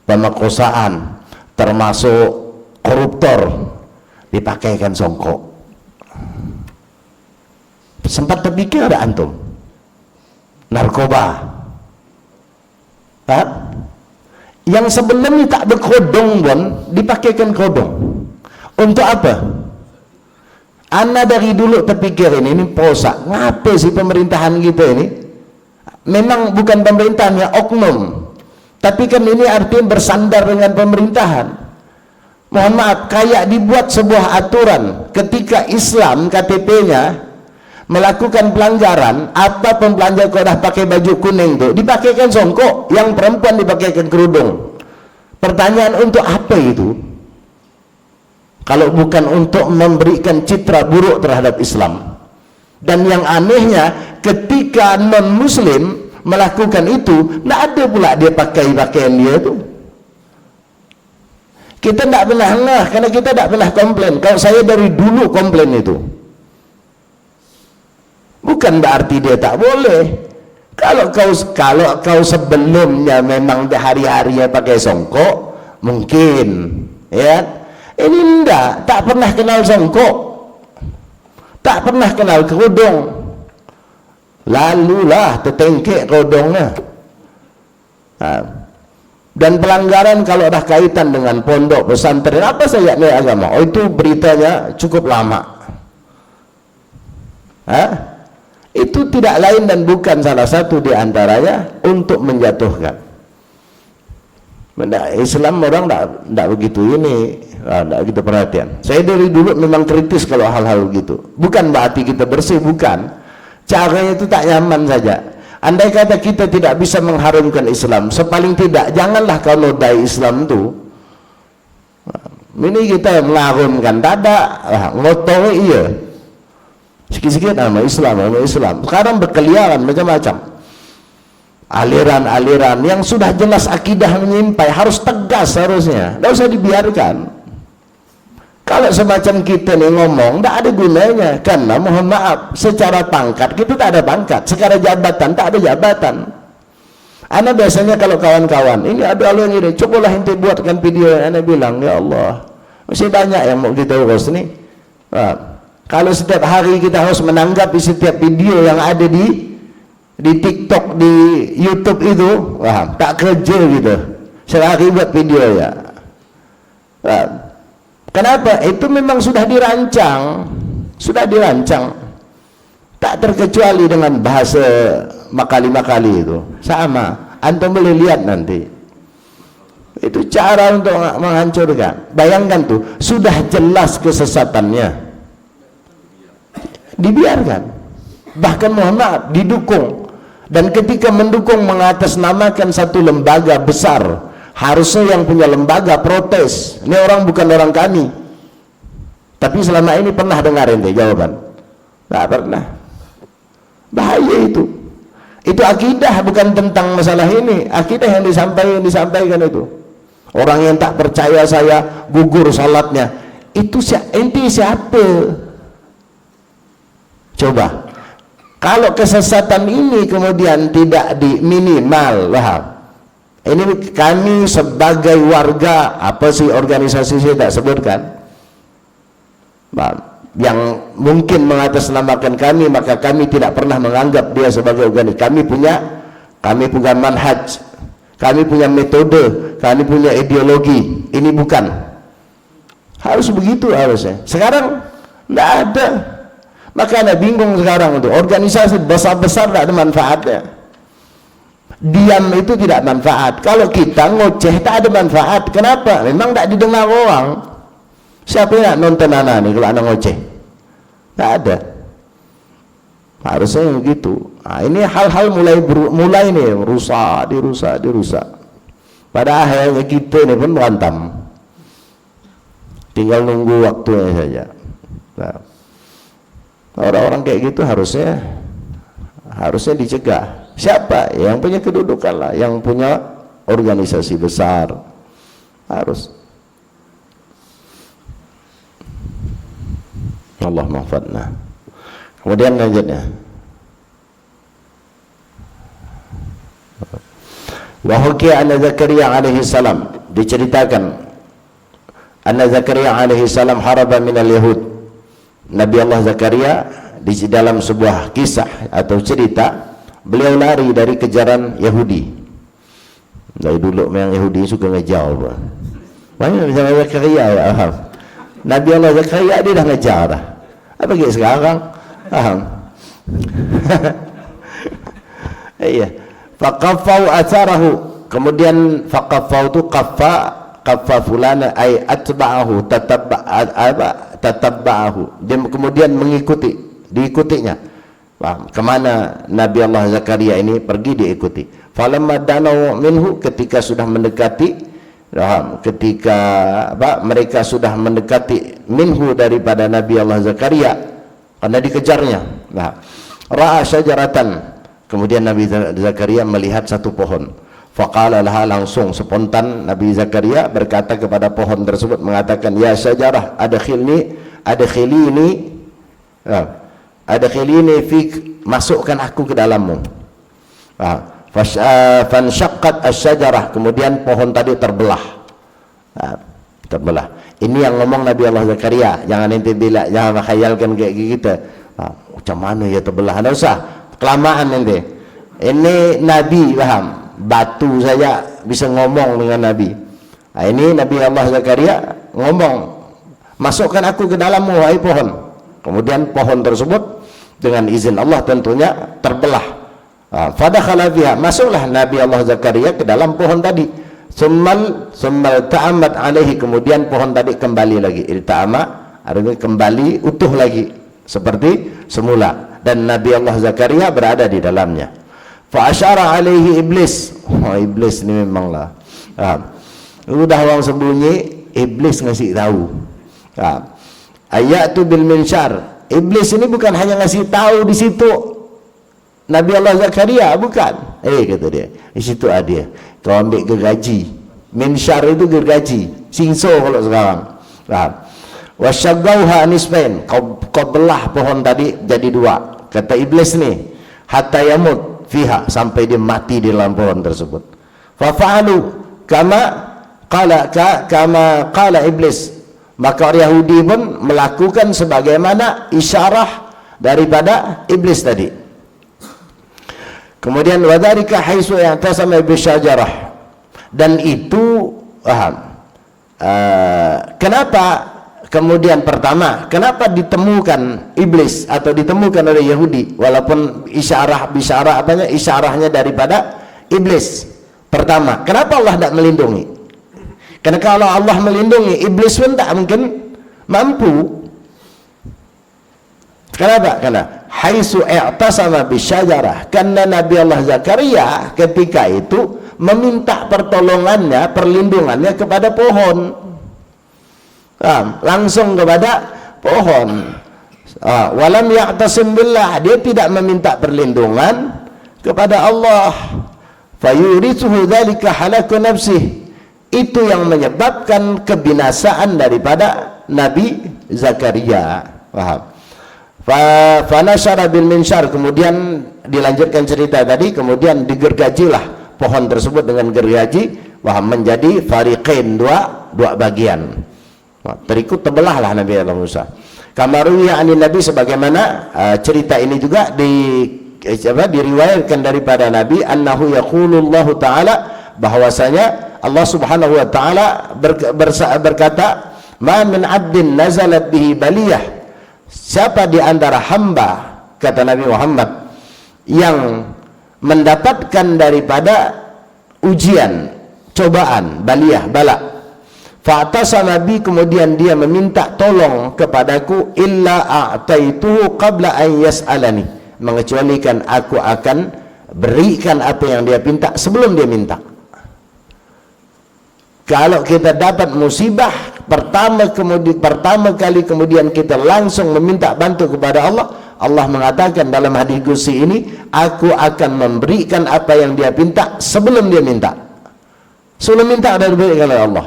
pemerkosaan, termasuk koruptor, dipakaikan songkok. Sempat terpikir ada antum? Narkoba, yang sebelumnya tak berkodong pun dipakaikan kodong. Untuk apa? Ana dari dulu terpikir ini posak. Ngapa sih pemerintahan kita ini? Memang bukan pemerintahannya, oknum. Tapi kan ini artinya bersandar dengan pemerintahan. Mohon maaf, kayak dibuat sebuah aturan ketika Islam KTP-nya melakukan pelanggaran, apapun pelanggar kau dah pakai baju kuning tuh dipakaikan songkok, yang perempuan dipakaikan kerudung. Pertanyaan, untuk apa itu? kalau bukan untuk memberikan citra buruk terhadap Islam. Dan yang anehnya, ketika non-muslim melakukan itu, tidak ada pula dia pakai pakaian dia itu. Kita tidak pernah ngeh, karena kita tidak pernah komplain. Kalau saya dari dulu komplain itu, bukan berarti dia tak boleh. Kalau kau sebelumnya memang hari-harinya pakai songkok, mungkin, ya. Ini tak pernah kenal songkok, tak pernah kenal kerudung, lalulah tertengkek kerudungnya. Dan pelanggaran kalau dah kaitan dengan pondok, pesantren, apa saja nilai agama, itu beritanya cukup lama. Itu tidak lain dan bukan salah satu di antaranya untuk menjatuhkan. Islam orang tidak begitu ini, tidak begitu perhatian. Saya dari dulu memang kritis kalau hal-hal begitu. Bukan berarti kita bersih, bukan. Caranya itu tak nyaman saja. Andai kata kita tidak bisa mengharumkan Islam, sepaling tidak janganlah kau nodai Islam itu. Ini kita mengharumkan, tak ada ngotor iya. Sikit-sikit nama Islam. Sekarang berkeliaran macam-macam. Aliran-aliran yang sudah jelas akidah menyimpai, harus tegas harusnya, tidak usah dibiarkan. Kalau semacam kita nih ngomong, tidak ada gunanya, karena mohon maaf, secara pangkat kita tak ada pangkat, secara jabatan tak ada jabatan. Ana biasanya kalau kawan-kawan, ini ada yang ini, cobalah ente buatkan video, Ana bilang, ya Allah, masih banyak yang mau kita urus nih. Kalau setiap hari kita harus menanggapi setiap video yang ada di TikTok, di YouTube itu, tak kerja gitu. Sehari buat video ya. Kenapa? Itu memang sudah dirancang, tak terkecuali dengan bahasa makali-makali itu. Sama, antum boleh lihat nanti. Itu cara untuk menghancurkan. Bayangkan tuh, sudah jelas kesesatannya, dibiarkan, bahkan mohon maaf, didukung. Dan ketika mendukung, mengatasnamakan satu lembaga besar, harusnya yang punya lembaga protes. Ini orang bukan orang kami. Tapi selama ini pernah dengar ente jawaban? Tak pernah. Bahaya itu. Itu akidah, bukan tentang masalah ini. Akidah yang disampaikan itu. Orang yang tak percaya saya gugur salatnya. Itu ente siapa? Coba. Kalau kesesatan ini kemudian tidak diminimal, ini kami sebagai warga, apa sih organisasi saya tak sebutkan, yang mungkin mengatasnamakan kami, maka kami tidak pernah menganggap dia sebagai organisasi. Kami punya manhaj, kami punya metode, kami punya ideologi. Ini bukan. Harus begitu harusnya. Sekarang tidak ada. Maka Anda bingung sekarang itu, organisasi besar-besar tidak ada manfaatnya. Diam itu tidak manfaat. Kalau kita ngoceh tak ada manfaat. Kenapa? Memang tidak didengar orang. Siapa yang nonton anak nih kalau anak ngoceh? Tak ada. Harusnya begitu. Nah, ini hal-hal mulai nih dirusak. Pada akhirnya kita ini pun berantem. Tinggal nunggu waktunya saja. Nah, orang-orang kayak gitu harusnya dicegah. Siapa yang punya kedudukan lah, yang punya organisasi besar, harus. Allah mahfadna. Kemudian lanjutnya, wa hukiya anna Zakaria alaihi salam, diceritakan anna Zakaria alaihi salam haraba minal yahud. Nabi Allah Zakaria di dalam sebuah kisah atau cerita, beliau lari dari kejaran Yahudi. Dari dulu memang Yahudi suka ngejar. Banyak misalnya Zakaria ya, Nabi Allah Zakaria dia dah ngejar dah. Apa kayak sekarang? Iya. Faqaffau atharahu. Kemudian faqaffau tu qaffa fulana ay atba'ahu tatabba'ahu. Dia kemudian diikutinya. Kemana Nabi Allah Zakaria ini pergi, diikuti. Falamma danau minhu, ketika sudah mendekati ketika mereka sudah mendekati minhu daripada Nabi Allah Zakaria karena dikejarnya. Ra'a syajaratan, kemudian Nabi Zakaria melihat satu pohon. Faqala laha, langsung spontan Nabi Zakaria berkata kepada pohon tersebut, mengatakan, ya syajarah adkhilni fik, masukkan aku ke dalammu. Fanshaqqat asy-syajarah, kemudian pohon tadi terbelah. Terbelah. Ini yang ngomong Nabi Allah Zakaria, jangan ente bila, jangan khayalkan kayak kita. Macam mana ya terbelah? Enggak usah, kelamaan ente. Ini Nabi, paham? Batu saja bisa ngomong dengan Nabi. Ini Nabi Allah Zakaria ngomong, masukkan aku ke dalammu wahai pohon. Kemudian pohon tersebut dengan izin Allah tentunya terbelah. Fadakhala fiha, masuklah Nabi Allah Zakaria ke dalam pohon tadi. Summal ta'amat alaihi, kemudian pohon tadi kembali lagi. Ilta'ama artinya kembali utuh lagi seperti semula, dan Nabi Allah Zakaria berada di dalamnya. Fa asyara alaihi iblis. Iblis ini memanglah udah orang sembunyi, iblis ngasih tahu. Ayatu bil minsyar. Iblis ini bukan hanya ngasih tahu di situ Nabi Allah Zakaria, bukan. Kata dia, di situ ada. Kau ambil gergaji. Minsyar itu gergaji, singso kalau sekarang. Wasyaggauha nisfain. Kau belah pohon tadi jadi dua. Kata iblis nih, hatta yamut fiha, sampai dia mati di dalam pohon tersebut. Fafa'alu kama qala iblis. Maka orang Yahudi pun melakukan sebagaimana isyarah daripada iblis tadi. Kemudian wadzalika haitsu i'tasama bisyajarah, dan itu kenapa kemudian pertama kenapa ditemukan iblis atau ditemukan oleh Yahudi, walaupun isyarahnya daripada iblis. Pertama, kenapa Allah tidak melindungi? Karena kalau Allah melindungi, iblis pun tak mungkin mampu. Kenapa? Karena haitsu i'tasama bisyajarah, karena Nabi Allah Zakaria ketika itu meminta pertolongannya, perlindungannya kepada pohon. Langsung kepada pohon. Walam ya'tasim billah, dia tidak meminta perlindungan kepada Allah. Fayurithu dzalika halaku nafsih, itu yang menyebabkan kebinasaan daripada Nabi Zakaria. Paham? Fanashara bil minsyar, kemudian dilanjutkan cerita tadi, kemudian digergajilah pohon tersebut dengan gergaji, menjadi fariqain, dua bagian. Berikut tebelahlah Nabi Allah Musa. Kamaruya anin Nabi, sebagaimana cerita ini juga diriwayatkan daripada Nabi, annahu yaqulullahu ta'ala, bahwasanya Allah Subhanahu wa ta'ala berkata, ma min abdin nazalat bihi baliyah, siapa di antara hamba, kata Nabi Muhammad, yang mendapatkan daripada ujian, cobaan, baliyah, bala, fa'tasama bi, kemudian dia meminta tolong kepadaku, illa a'taituhu qabla an yas'alani, mengecualikan aku akan berikan apa yang dia minta sebelum dia minta. Kalau kita dapat musibah pertama kali kemudian kita langsung meminta bantu kepada Allah, Allah mengatakan dalam hadis qudsi ini, aku akan memberikan apa yang dia minta sebelum dia minta. Sebelum minta ada diberikan oleh Allah.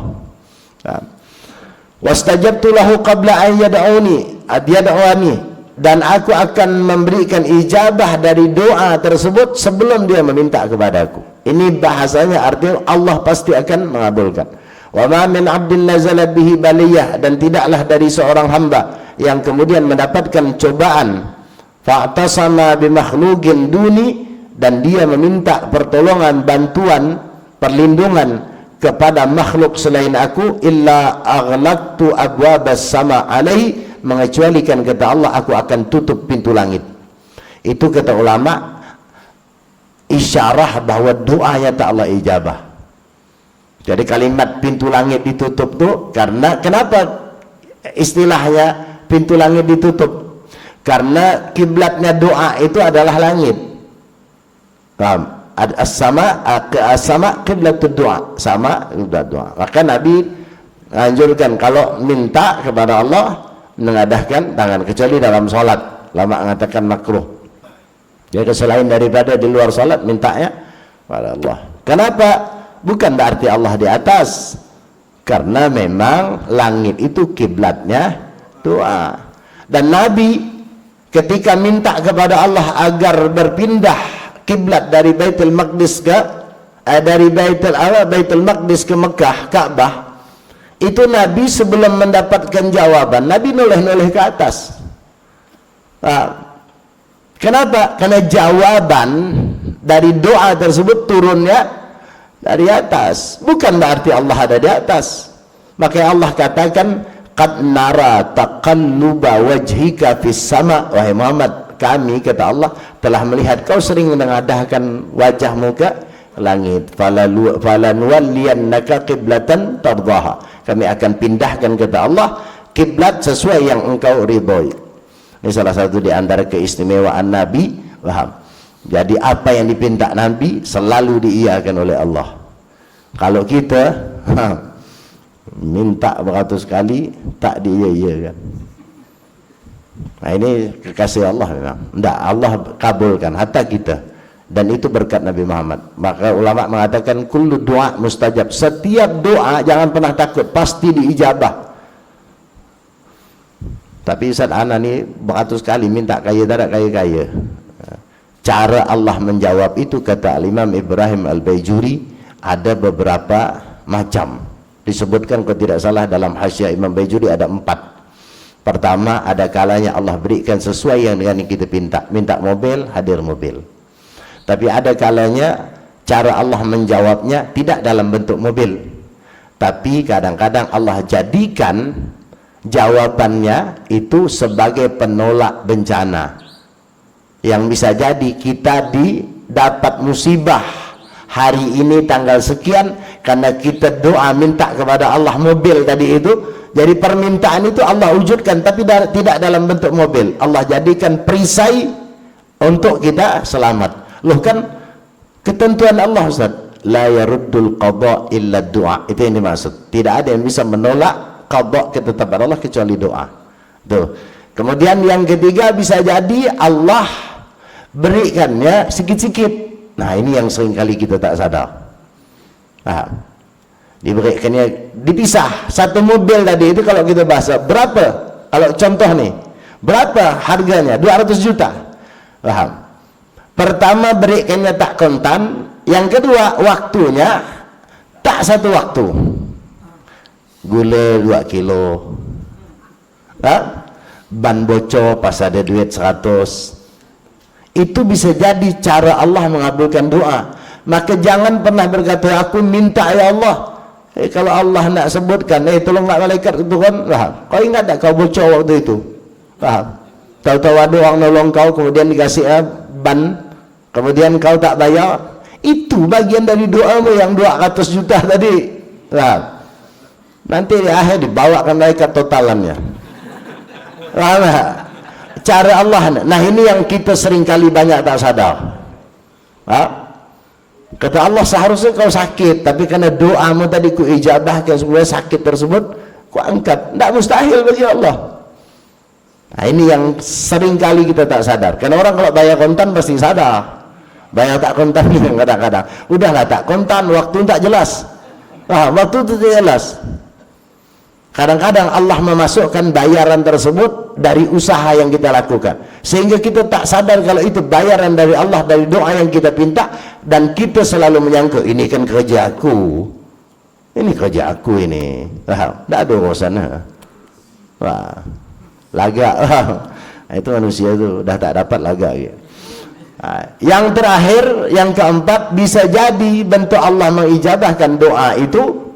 Wastajabtu lahu qabla an yad'uni, dan aku akan memberikan ijabah dari doa tersebut sebelum dia meminta kepadaku. Ini bahasanya artinya Allah pasti akan mengabulkan. Wa ma min 'abdin nazalat bihi baliyah, dan tidaklah dari seorang hamba yang kemudian mendapatkan cobaan, fa'tasama bi makhluqin duni, dan dia meminta pertolongan, bantuan, perlindungan kepada makhluk selain aku, illa aghlaqtu abwabas sama alaihi, mengecualikan kata Allah, aku akan tutup pintu langit. Itu kata ulama isyarah bahwa doanya tak Allah ijabah. Jadi kalimat pintu langit ditutup tuh karena kenapa istilahnya pintu langit ditutup? Karena kiblatnya doa itu adalah langit. Paham? as-sama as-sama qiblatud du'a, sama qiblat doa. Maka Nabi anjurkan kalau minta kepada Allah mengadahkan tangan, kecuali dalam sholat. Lama mengatakan makruh. Jadi selain daripada di luar sholat mintanya kepada Allah. Kenapa? Bukan berarti Allah di atas, karena memang langit itu kiblatnya doa. Dan Nabi ketika minta kepada Allah agar berpindah kiblat dari Baitul Maqdis ke Baitul Maqdis ke Mekah, Ka'bah, itu Nabi sebelum mendapatkan jawaban, Nabi noleh-noleh ke atas. Kenapa? Karena jawaban dari doa tersebut turunnya dari atas, bukan berarti Allah ada di atas. Makanya Allah katakan, qad nara taqalluba wajhika fis sama. Wahai Muhammad, kami, kata Allah, telah melihat kau sering mengadahkan wajahmu ke langit. Falanuwalliyannaka qiblatan tardaha. Kami akan pindahkan, kata Allah, kiblat sesuai yang engkau ridhoi. Ini salah satu di antara keistimewaan Nabi. Paham? Jadi apa yang dipinta Nabi selalu diiyakan oleh Allah. Kalau kita minta beratus kali tak diiyakan. Nah, ini kekasih Allah memang. Tidak, Allah kabulkan hatta kita. Dan itu berkat Nabi Muhammad. Maka ulama mengatakan kullu doa mustajab. Setiap doa jangan pernah takut, pasti diijabah. Tapi Ustaz ana ni beratus kali minta kaya tak ada kaya-kaya. Cara Allah menjawab itu, kata Imam Ibrahim Al-Baijuri, ada beberapa macam. Disebutkan kalau tidak salah dalam Hasyiah Imam Baijuri ada 4. Pertama, ada kalanya Allah berikan sesuai yang dengan yang kita pinta. Minta mobil, hadir mobil. Tapi ada kalanya cara Allah menjawabnya tidak dalam bentuk mobil. Tapi kadang-kadang Allah jadikan jawabannya itu sebagai penolak bencana. Yang bisa jadi kita dapat musibah hari ini tanggal sekian karena kita doa minta kepada Allah mobil tadi itu. Jadi permintaan itu Allah wujudkan, tapi tidak dalam bentuk mobil. Allah jadikan perisai untuk kita selamat. Loh, kan ketentuan Allah, Ustaz, la yaruddul qada illa du'a. Itu yang dimaksud. Tidak ada yang bisa menolak qada ketetapan Allah kecuali doa. Tuh. Kemudian yang ketiga, bisa jadi Allah berikannya sikit-sikit. Nah, ini yang seringkali kita tak sadar. Diberikannya dipisah. Satu mobil tadi itu kalau kita bahasa berapa? Kalau contoh nih, berapa harganya? 200 juta. Paham? Pertama berikannya tak kontan, yang kedua waktunya tak satu waktu. Gula 2 kilo. Ban bocor pas ada duit 100. Itu bisa jadi cara Allah mengabulkan doa. Maka jangan pernah berkata aku minta ya Allah. Kalau Allah nak sebutkan, tolong nak malaikat itu kan, kau ingat tak kau bocor waktu itu? Tahu-tahu ada orang nolong kau, kemudian dikasih ban, kemudian kau tak bayar. Itu bagian dari doamu yang 200 juta tadi. Nanti di akhir dibawakan malaikat totalannya. Cara Allah. Nah, ini yang kita seringkali banyak tak sadar. Kata Allah, seharusnya kau sakit, tapi karena doamu tadi ku ijabahkan, sebenarnya sakit tersebut ku angkat. Tidak mustahil bagi Allah. Nah, ini yang seringkali kita tak sadar. Karena orang kalau bayar kontan pasti sadar. Bayar tak kontan kadang-kadang. Udahlah tak kontan, waktu tak jelas. Waktu itu tidak jelas. Kadang-kadang Allah memasukkan bayaran tersebut dari usaha yang kita lakukan, sehingga kita tak sadar kalau itu bayaran dari Allah, dari doa yang kita pinta. Dan kita selalu menyangka ini kan kerja aku, ini kerja aku ini. Tak ada urusan. Lagak. Itu manusia itu dah tak dapat lagak. Yang terakhir, yang keempat, bisa jadi bentuk Allah mengijabahkan doa itu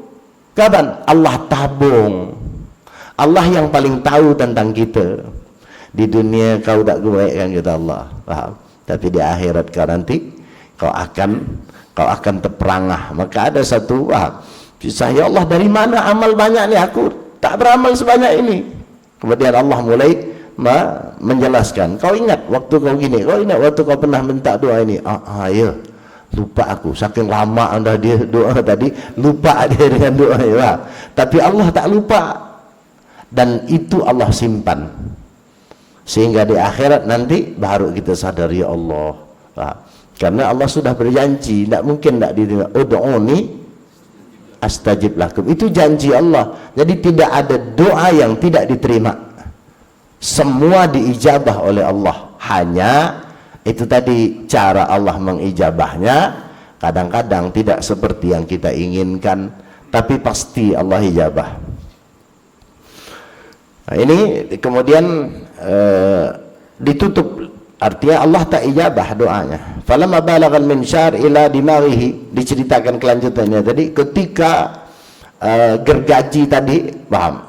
kapan? Allah tabung. Allah yang paling tahu tentang kita. Di dunia kau tak kebaikan, kata Allah. Faham? Tapi di akhirat kau nanti kau akan terperangah. Maka ada satu kisah, ya Allah, dari mana amal banyak ni, aku tak beramal sebanyak ini. Kemudian Allah mulai menjelaskan, kau ingat waktu kau gini, kau ingat waktu kau pernah minta doa ini. Ya, lupa aku, saking lama anda dia doa tadi, lupa dia dengan doa ya. Tapi Allah tak lupa, dan itu Allah simpan sehingga di akhirat nanti baru kita sadar, ya Allah. Karena Allah sudah berjanji, tidak mungkin tidak diterima. Ud'uni astajib lakum, itu janji Allah. Jadi tidak ada doa yang tidak diterima, semua diijabah oleh Allah. Hanya itu tadi, cara Allah mengijabahnya kadang-kadang tidak seperti yang kita inginkan, tapi pasti Allah ijabah. Nah, ini kemudian ditutup, artinya Allah tak ijabah doanya. Falamma balagal minsyar ila dimaghihi, diceritakan kelanjutannya tadi, ketika gergaji tadi, paham,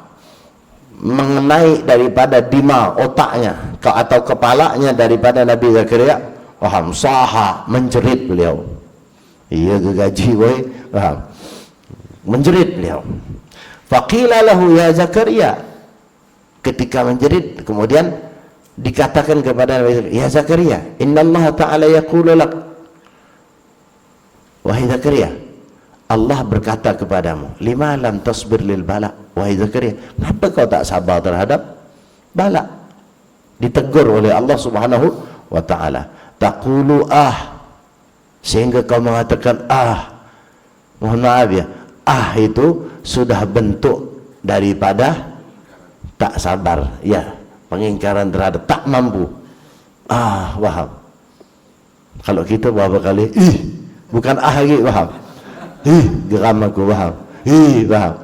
mengenai daripada dimag, otaknya atau kepalanya daripada Nabi Zakaria, paham, saha, menjerit beliau. Iya gergaji boy, paham, menjerit beliau. Faqila lahu ya Zakaria, ketika menjerit kemudian dikatakan kepada Nabi Zakaria, ya Zakaria, innallaha ta'ala yaqulu lak, wahai Zakaria, Allah berkata kepadamu, lima lam tasbir lil bala, wahai Zakaria, kenapa kau tak sabar terhadap bala? Ditegur oleh Allah Subhanahu wa ta'ala. Taqulu sehingga kau mengatakan mohon maaf ya, itu sudah bentuk daripada tak sabar ya, pengingkaran terhadap, tak mampu. Wahab, kalau kita berapa kali bukan lagi, wahab, geram aku, wahab, wahab.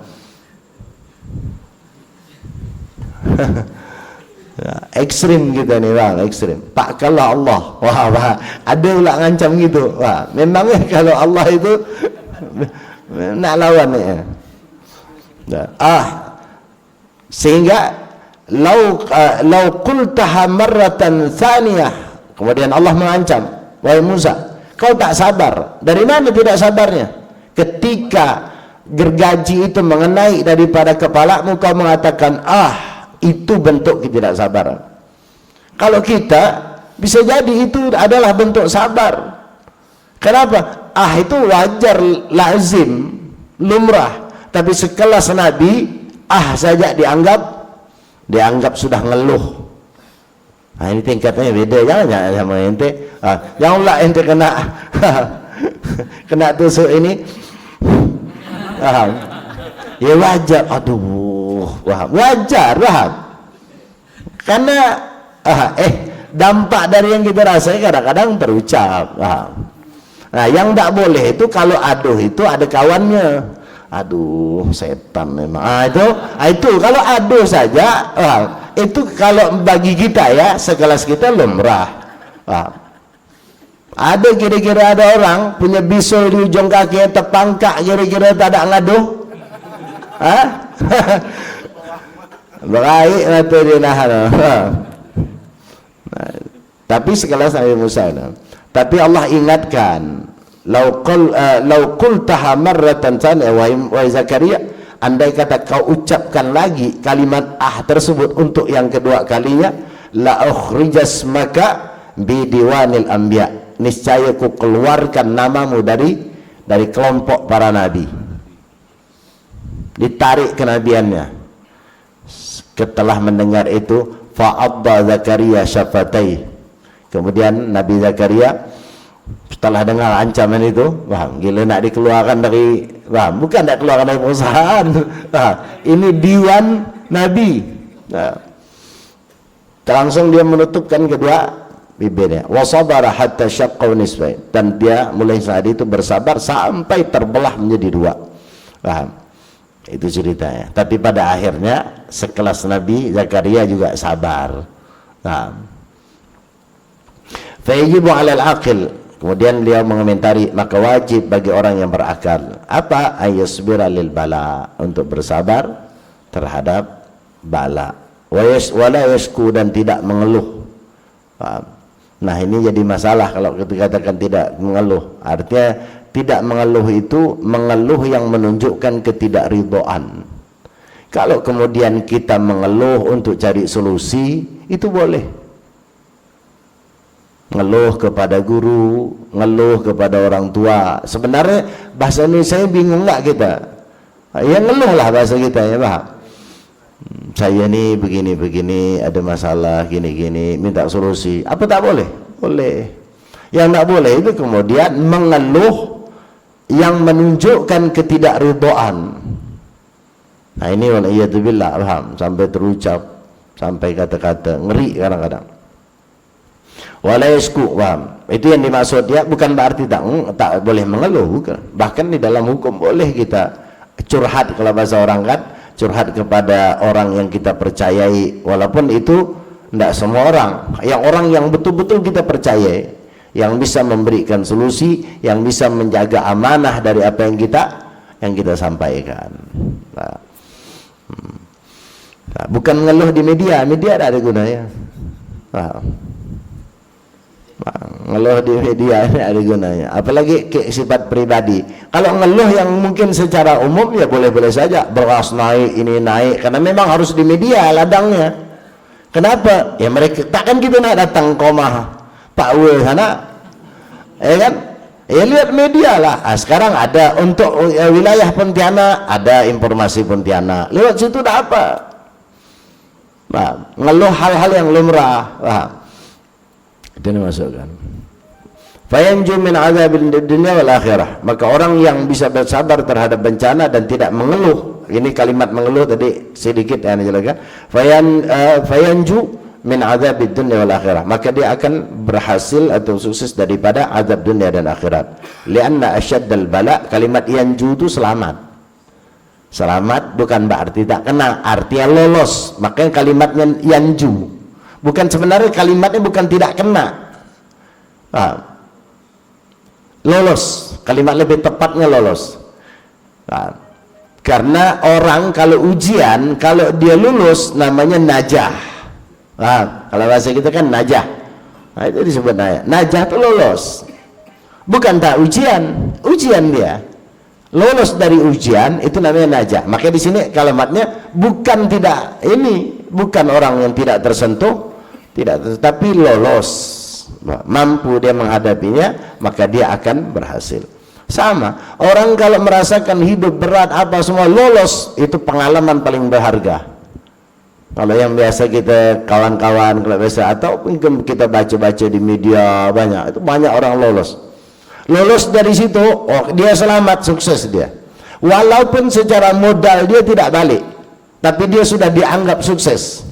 Ekstrim kita nih bang, ekstrim. Pak kalau Allah, wah, ada pula ngancam gitu. Wah, memangnya kalau Allah itu nak lawan ya. Sehingga lau qultaha marratan thaniyah, kemudian Allah mengancam, wahai Musa, kau tak sabar. Dari mana tidak sabarnya? Ketika gergaji itu mengenai daripada kepalamu, kau mengatakan itu bentuk ketidaksabaran. Kalau kita bisa jadi itu adalah bentuk sabar. Kenapa? Itu wajar, lazim, lumrah. Tapi sekelas Nabi, saja dianggap sudah ngeluh. Ini tingkatnya beda, jangan sama ente. Janganlah ente kena kena tusuk ini. Ya wajar, wajar, karena dampak dari yang kita rasain kadang-kadang terucap. Nah, yang tak boleh itu kalau aduh itu ada kawannya, setan memang. Itu kalau aduh saja, itu kalau bagi kita ya, sekelas kita lumrah. Ada kira-kira ada orang punya bisul di ujung kaki terpangkak, kira-kira tak ada ngaduh. Baik nanti dia nahan. Tapi sekelas Nabi Musa. Tapi Allah ingatkan, lau qultaha marratan tsaniyah, wahai Zakaria, andai kata kau ucapkan lagi kalimat tersebut untuk yang kedua kalinya, la ukhrijas maka bi diwanil anbiya, niscaya ku keluarkan namamu dari kelompok para nabi. Ditarik kenabiannya. Setelah mendengar itu, fa'adda Zakaria syafatai, kemudian Nabi Zakaria setelah dengar ancaman itu, gila nak dikeluarkan dari, bukan nak keluarkan dari perusahaan, ini diwan Nabi. Langsung dia menutupkan kedua bibirnya, wasabara hatta syaqqau nisfain, dan dia mulai saat itu bersabar sampai terbelah menjadi dua. Itu ceritanya. Tapi pada akhirnya sekelas Nabi Zakaria juga sabar. Fayajibu 'alal aqil, kemudian beliau mengomentari, maka wajib bagi orang yang berakal apa? Ayasbira lil bala, untuk bersabar terhadap bala. Wala yasku, dan tidak mengeluh. Nah, ini jadi masalah kalau kita katakan tidak mengeluh. Artinya tidak mengeluh itu mengeluh yang menunjukkan ketidakridhaan. Kalau kemudian kita mengeluh untuk cari solusi, itu boleh. ngeluh kepada guru, ngeluh kepada orang tua. Sebenarnya bahasa Indonesia bingung nggak kita? Ya ngeluh lah bahasa kita, ya paham? Saya ini begini-begini, ada masalah gini-gini, minta solusi. Apa tak boleh? Boleh. Yang tak boleh itu kemudian mengeluh yang menunjukkan ketidakridhaan. Nah ini waliyadzubillah, paham? Sampai terucap, sampai kata-kata ngeri kadang-kadang. Walaysku, paham? Itu yang dimaksud ya, bukan berarti tak boleh mengeluh, bukan. Bahkan di dalam hukum boleh kita curhat, kalau bahasa orang kan, curhat kepada orang yang kita percayai, walaupun itu tidak semua orang. Yang orang yang betul-betul kita percayai, yang bisa memberikan solusi, yang bisa menjaga amanah dari apa yang kita sampaikan. Nah, bukan ngeluh di media tidak ada gunanya. Ngeluh di media ini ada gunanya, apalagi sifat pribadi. Kalau ngeluh yang mungkin secara umum ya boleh-boleh saja, beras naik, ini naik, karena memang harus di media ladangnya. Kenapa? Ya mereka takkan kita nak datang ke rumah Pak W sana, ya kan? Ya lihat media lah. Sekarang ada untuk wilayah Pontianak, ada informasi Pontianak, lewat situ dah apa? Nah, ngeluh hal-hal yang lumrah. Itu dimasukkan. Fayanju min azabil dunya wal akhirah. Maka orang yang bisa bersabar terhadap bencana dan tidak mengeluh. Ini kalimat mengeluh tadi sedikit yang dijelaskan. Fayanju min azabid dunya wal akhirah. Maka dia akan berhasil atau sukses daripada azab dunia dan akhirat. Lianna asyaddal bala, kalimat yanju itu selamat. Selamat bukan berarti tak kena, artinya lolos. Makanya kalimatnya yanju. Bukan, sebenarnya kalimatnya bukan tidak kena. Lolos, kalimat lebih tepatnya lolos. Karena orang kalau ujian, kalau dia lulus namanya najah. Kalau bahasa kita kan najah. Itu disebut najah. Najah itu lolos. Bukan tak ujian, ujian dia. Lolos dari ujian itu namanya najah. Makanya di sini kalimatnya bukan tidak, ini bukan orang yang tidak tersentuh, tapi lolos, mampu dia menghadapinya, maka dia akan berhasil. Sama orang kalau merasakan hidup berat apa semua, lolos, itu pengalaman paling berharga. Kalau yang biasa kita kawan-kawan kalau biasa, atau mungkin kita baca-baca di media, banyak orang lolos dari situ. Oh, dia selamat, sukses dia, walaupun secara modal dia tidak balik, tapi dia sudah dianggap sukses.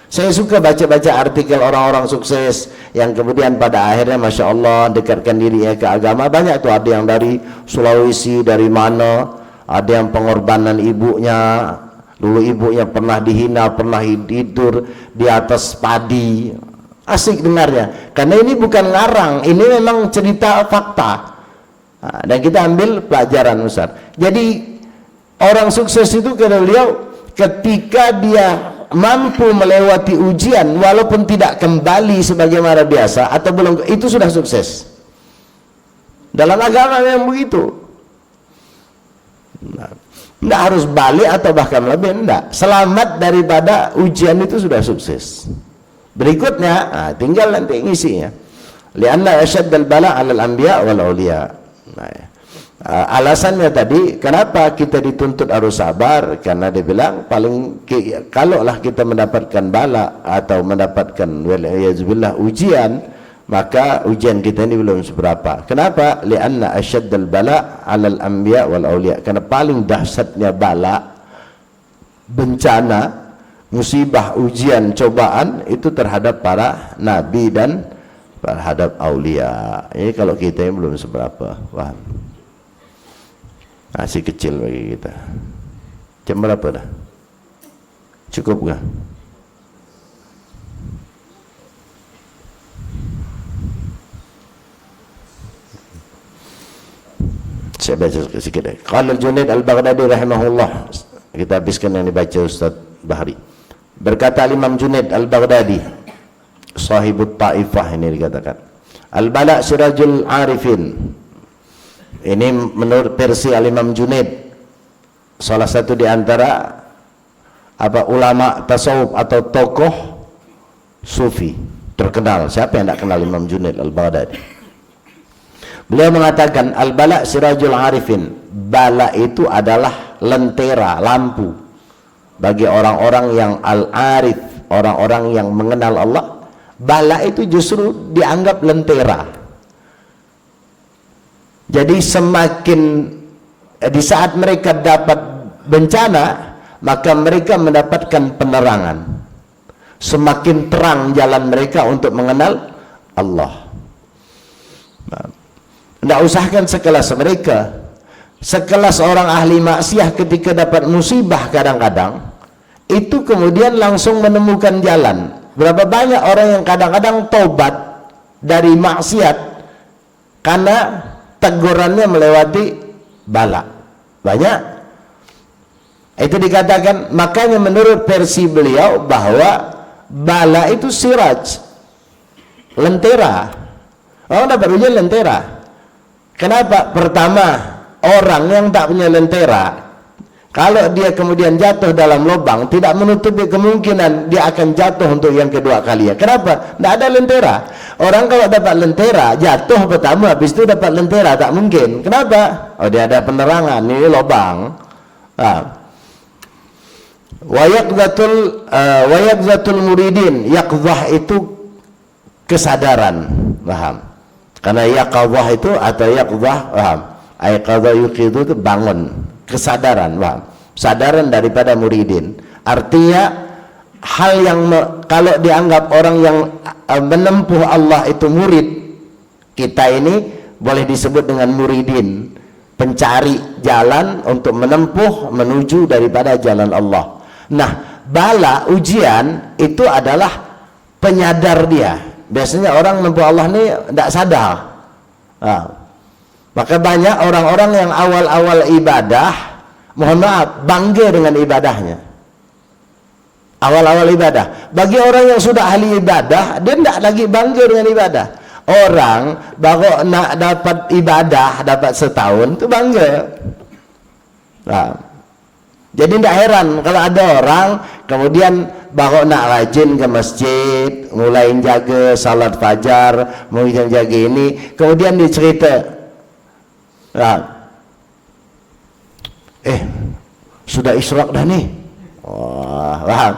Saya suka baca-baca artikel orang-orang sukses yang kemudian pada akhirnya Masya Allah dekatkan dirinya ke agama. Banyak tuh, ada yang dari Sulawesi, dari mana, ada yang pengorbanan ibunya. Dulu ibunya pernah dihina, pernah tidur di atas padi. Asik dengarnya, karena ini bukan ngarang, ini memang cerita fakta. Dan kita ambil pelajaran Ustaz. Jadi orang sukses itu kata beliau, ketika dia mampu melewati ujian walaupun tidak kembali sebagaimana biasa atau belum, itu sudah sukses. Dalam agama memang begitu. Tidak harus balik atau bahkan lebih, tidak. Selamat daripada ujian itu sudah sukses. Berikutnya tinggal nanti ngisinya. Lianna asyaddal bala 'alal anbiya wal auliya. Alasannya tadi kenapa kita dituntut harus sabar, karena dia bilang paling kalaulah kita mendapatkan bala atau mendapatkan waliyadzubillah ujian, maka ujian kita ini belum seberapa. Kenapa? Lianna asyaddal bala 'alal anbiya wal auliya, karena paling dahsyatnya bala, bencana, musibah, ujian, cobaan itu terhadap para nabi dan terhadap aulia. Ini kalau kita yang belum seberapa, paham? Masih kecil bagi kita. Jam berapa dah? Cukup gak? Saya baca sedikit. Qala Junaid Al-Baghdadi rahimahullah. Kita habiskan yang dibaca Ustaz Bahri. Berkata Imam Junaid Al-Baghdadi, sahibut Taifah, ini dikatakan, Al-Bala Sirajul Arifin. Ini menurut versi Al-Imam Junaid, salah satu di antara ulama tasawuf atau tokoh sufi. terkenal. Siapa yang tidak kenal Imam Junaid Al-Baghdadi? Beliau mengatakan, al-bala sirajul arifin, bala itu adalah lentera, lampu bagi orang-orang yang al-arif, orang-orang yang mengenal Allah. Bala itu justru dianggap lentera. Jadi semakin di saat mereka dapat bencana, maka mereka mendapatkan penerangan. Semakin terang jalan mereka untuk mengenal Allah. Tidak usahkan sekelas mereka, sekelas orang ahli maksiat ketika dapat musibah kadang-kadang itu kemudian langsung menemukan jalan. Berapa banyak orang yang kadang-kadang tobat dari maksiat karena tegurannya melewati bala. Banyak. Itu dikatakan, makanya menurut versi beliau bahwa bala itu siraj, lentera. Orang dapat ujian lentera. Kenapa? Pertama, orang yang tak punya lentera, kalau dia kemudian jatuh dalam lubang, tidak menutupi kemungkinan dia akan jatuh untuk yang kedua kalinya. Kenapa? Tidak ada lentera. Orang kalau dapat lentera, jatuh pertama, habis itu dapat lentera, tak mungkin. Kenapa? Oh, dia ada penerangan, ini lubang. Wayaqzatul muridin, yaqzah itu kesadaran, paham? Karena yaqzah itu atau yaqzah, paham? Ayqadha yuqidhu itu bangun, kesadaran, paham? Kesadaran daripada muridin. Artinya hal yang kalau dianggap orang yang menempuh Allah itu murid, kita ini boleh disebut dengan muridin, pencari jalan untuk menempuh menuju daripada jalan Allah. Nah, bala ujian itu adalah penyadar dia. Biasanya orang menempuh Allah ini tidak sadar. Maka banyak orang-orang yang awal-awal ibadah, mohon maaf, bangga dengan ibadahnya. Awal-awal ibadah. Bagi orang yang sudah ahli ibadah, dia tidak lagi bangga dengan ibadah. Orang baru nak dapat ibadah, dapat setahun, itu bangga. Jadi tidak heran kalau ada orang kemudian baru nak rajin ke masjid, mulai jaga salat fajar, mulai jaga ini, kemudian dicerita, sudah isyraq dah nih. Wah, paham?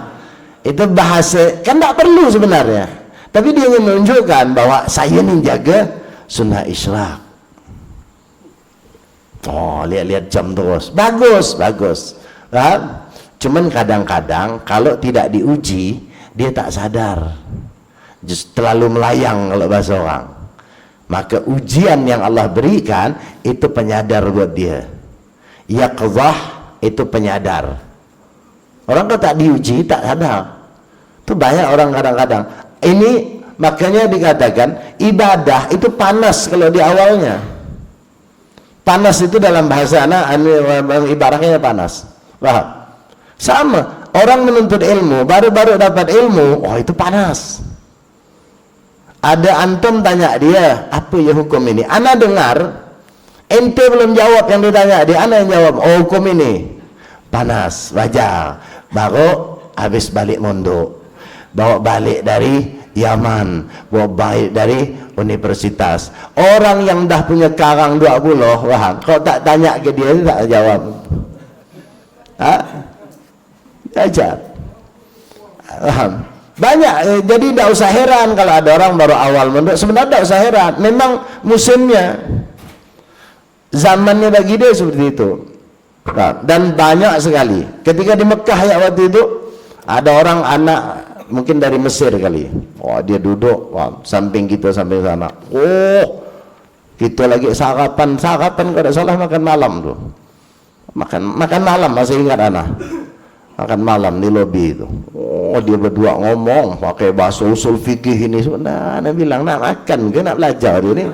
Itu bahasa kan tak perlu sebenarnya, tapi dia ingin menunjukkan bahwa saya nih jaga sunnah isyraq. Oh, lihat-lihat jam terus, bagus. Cuman kadang-kadang kalau tidak diuji dia tak sadar, just terlalu melayang kalau bahasa orang. Maka ujian yang Allah berikan itu penyadar buat dia. Yaqzah itu penyadar. Orang kalau tak diuji tak sadar. Itu banyak orang kadang-kadang. Ini makanya dikatakan ibadah itu panas kalau di awalnya. Panas itu dalam bahasa ibaratnya panas. Paham? Sama, orang menuntut ilmu, baru-baru dapat ilmu, oh itu panas. Ada antum tanya dia, apa ya hukum ini? Ana dengar, ente belum jawab yang ditanya dia, ana yang jawab, oh hukum ini. Panas, wajar. Baru habis balik mondok, bawa balik dari Yaman, bawa balik dari universitas. Orang yang dah punya karang 20, paham? Kalau tak tanya ke dia, dia tak jawab. Ajar banyak, jadi tidak usah heran kalau ada orang baru awal mondok. Sebenarnya tidak usah heran, memang musimnya, zamannya bagi dia seperti itu. Dan banyak sekali ketika di Mekah ya waktu itu ada orang anak mungkin dari Mesir kali, dia duduk samping kita sampai sana, kita lagi sarapan kalau tidak salah makan malam tuh. Makan malam, masih ingat anak makan malam di lobi itu. Dia berdua ngomong pakai bahasa usul fikih ini. Anak bilang nak makan ke nak belajar dia ni.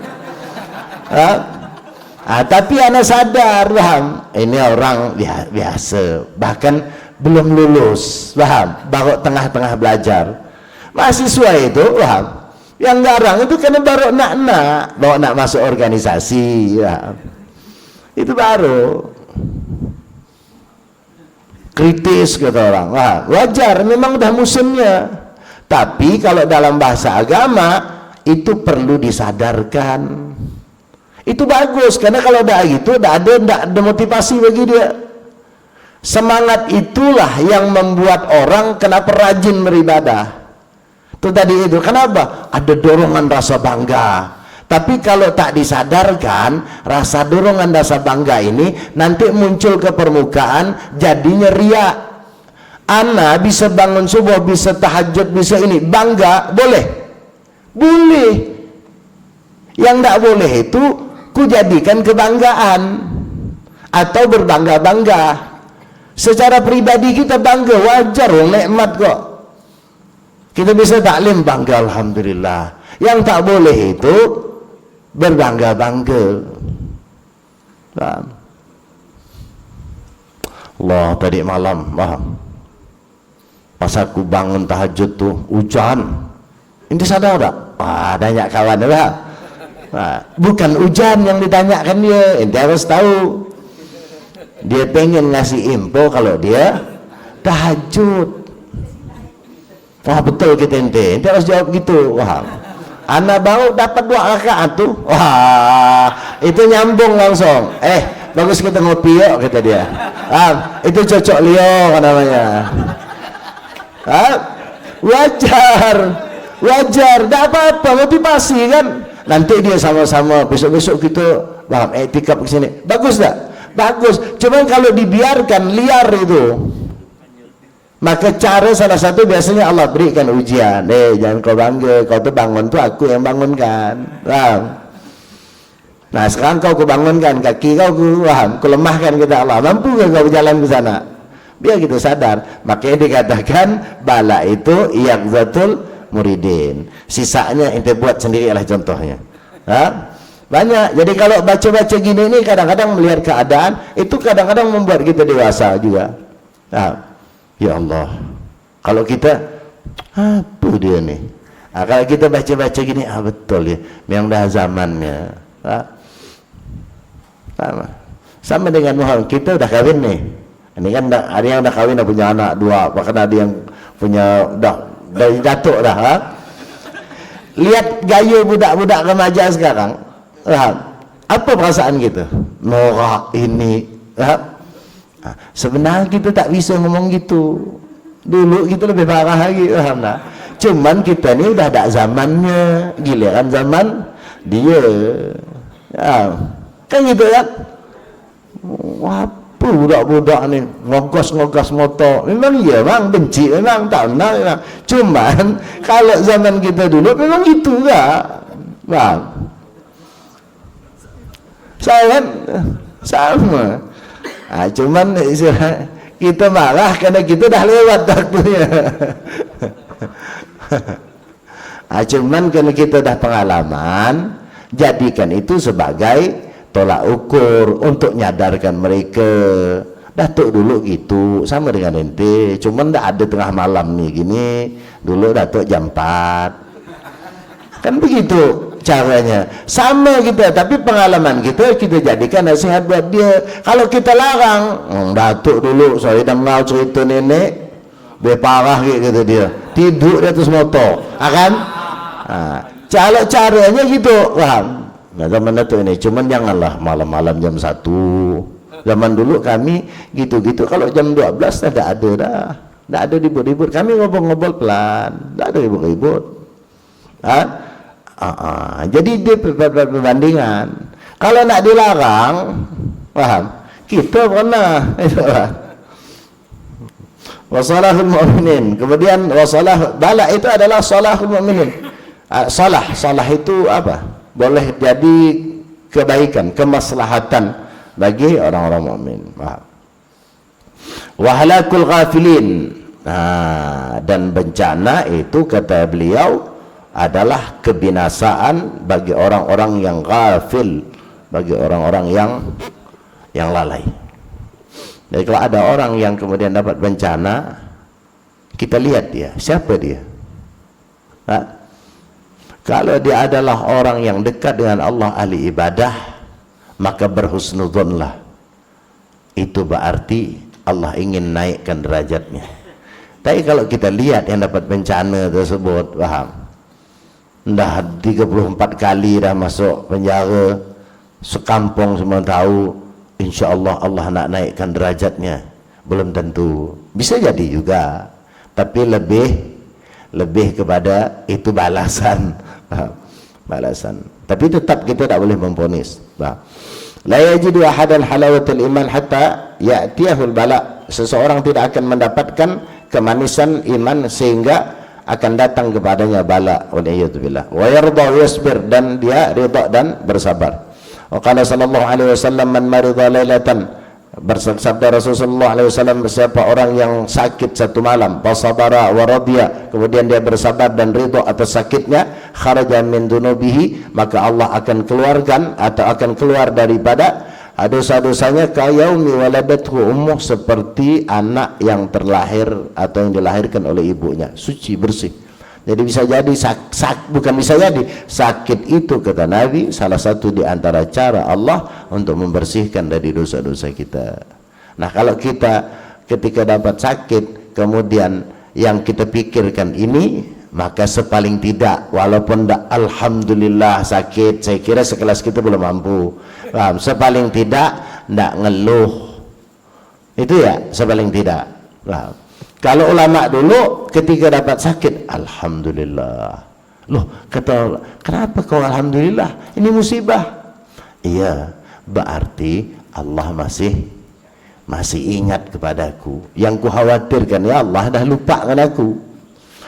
Tapi anak sadar, paham? Ini orang biasa, bahkan belum lulus, paham? Baru tengah-tengah belajar. Mahasiswa itu, paham? Yang garang itu karena baru nak masuk organisasi, ya. Itu baru kritis kata orang. Wajar, memang udah musimnya. Tapi kalau dalam bahasa agama itu perlu disadarkan. Itu bagus, karena kalau tidak gitu, tidak ada motivasi bagi dia. Semangat itulah yang membuat orang kenapa rajin beribadah. Itu tadi itu, kenapa? Ada dorongan rasa bangga. Tapi kalau tak disadarkan, rasa dorongan rasa bangga ini nanti muncul ke permukaan, jadinya riya. Ana bisa bangun subuh, bisa tahajud, bisa ini, bangga, boleh? Boleh. Yang tak boleh itu ku jadikan kebanggaan atau berbangga-bangga. Secara pribadi kita bangga, wajar, nikmat kok. Kita bisa taklim, bangga, alhamdulillah. Yang tak boleh itu berbangga-bangga. Allah, tadi malam, pas aku bangun tahajud tuh hujan. Ini sadar tak? Tanya kawan lah. Bukan hujan yang ditanyakan dia, ente harus tahu. Dia pengen ngasih info kalau dia tahajud. Wah, betul kita ente harus jawab gitu. Wah, anak baru dapat 2 rakaat tuh. Wah, itu nyambung langsung. Bagus kita ngopi yuk, kata dia. Itu cocok Leo namanya. Wajar, tidak apa-apa, motivasi kan. Nanti dia sama-sama besok-besok kita etikap ke sini. Bagus tak? Bagus. Cuman kalau dibiarkan liar itu, maka cara salah satu biasanya Allah berikan ujian. Jangan kau bangga, kau tuh bangun tuh aku yang bangunkan. Nah sekarang kau kebangunkan, kaki kau kelemahkan kita Allah. Mampu ke kau berjalan ke sana? Biar kita sadar. Makanya dikatakan bala itu iaqzatul muridin. Sisanya ente buat sendiri lah contohnya. Banyak. Jadi kalau baca-baca gini ini kadang-kadang melihat keadaan, itu kadang-kadang membuat kita dewasa juga. Ya Allah, kalau kita apa dia nih? Kalau kita baca-baca gini, betul ya, memang dah zamannya. Sama dengan Muhammad, kita udah kawin nih. Ini kan ada yang udah kawin, udah punya anak 2, bahkan ada yang punya dari datuk dah. Lihat gaya budak-budak remaja sekarang, apa perasaan kita? Norak ini. Sebenarnya kita tak bisa ngomong gitu. Dulu kita lebih parah lagi. Cuman kita ni udah ada zamannya, giliran zaman dia. Kan gitu kan? Apa budak-budak ni ngogos motor. Memang iya bang, benci memang, tak benar memang. Cuman kalau zaman kita dulu memang itu enggak bang. Saya kan sama. Cuman kita marah karena kita dah lewat waktunya. Cuman karena kita dah pengalaman, jadikan itu sebagai tolak ukur untuk nyadarkan mereka. Datuk dulu gitu, sama dengan ente, cuman tak ada tengah malam nih gini. Dulu Datuk jam 4. Kan begitu caranya. Sama kita, tapi pengalaman kita jadikan nasihat buat dia. Kalau kita larang, Datuk dulu saya dengar cerita nenek berparah gitu dia, tidur di atas motor, kan? Kalau caranya gitu, paham? Nah zaman Datuk ini, cuman janganlah malam-malam jam 1. Zaman dulu kami gitu-gitu, kalau jam 12 tidak ada dah, tidak ada ribut-ribut. Kami ngobrol-ngobrol pelan, tidak ada ribut-ribut. Jadi dia perbandingan. Kalau nak dilarang, paham? Kita pernah wasalahul mu'minin. Kemudian wasalah bala itu adalah salahul mu'minin. Salah itu apa? Boleh jadi kebaikan, kemaslahatan bagi orang-orang mukmin. Wa halakul ghafilin. Dan bencana itu kata beliau adalah kebinasaan bagi orang-orang yang ghafil, bagi orang-orang yang lalai. Jadi kalau ada orang yang kemudian dapat bencana, kita lihat dia, siapa dia? Kalau dia adalah orang yang dekat dengan Allah, ahli ibadah, maka berhusnudzonlah. Itu berarti Allah ingin naikkan derajatnya. Tapi kalau kita lihat yang dapat bencana tersebut, paham, dah 34 kali dah masuk penjara, sekampung semua tahu, insya Allah Allah nak naikkan derajatnya. Belum tentu, bisa jadi juga, tapi lebih kepada itu balasan. Balasan. Tapi tetap kita tak boleh memponis. La yajidu ahadan halawatul iman hatta ya'tiyahul bala. Seseorang tidak akan mendapatkan kemanisan iman sehingga akan datang kepadanya bala. Waliyadzubillah. Wa yarda wa yasbir, dan dia ridha dan bersabar. Wa qala sallallahu alaihi wasallam man marida lailatan, bersabda Rasulullah SAW, siapa orang yang sakit satu malam, fasabara wa radiya, kemudian dia bersabar dan ridha atas sakitnya, kharaja min dunubihi, maka Allah akan keluarkan atau akan keluar daripada dosa-dosanya kayaumi waladathu ummuh, seperti anak yang terlahir atau yang dilahirkan oleh ibunya, suci bersih. Jadi bisa jadi bukan bisa jadi, sakit itu kata Nabi salah satu di antara cara Allah untuk membersihkan dari dosa-dosa kita. Nah, kalau kita ketika dapat sakit kemudian yang kita pikirkan ini, maka sepaling tidak, walaupun alhamdulillah sakit, saya kira sekelas kita belum mampu, paham? Sepaling tidak ndak ngeluh, itu ya sepaling tidak, paham? Kalau ulama dulu ketika dapat sakit, alhamdulillah. Loh, kata Allah, kenapa kau alhamdulillah? Ini musibah. Iya, berarti Allah masih ingat kepadaku. Yang ku khawatirkan, ya Allah dah lupakan aku.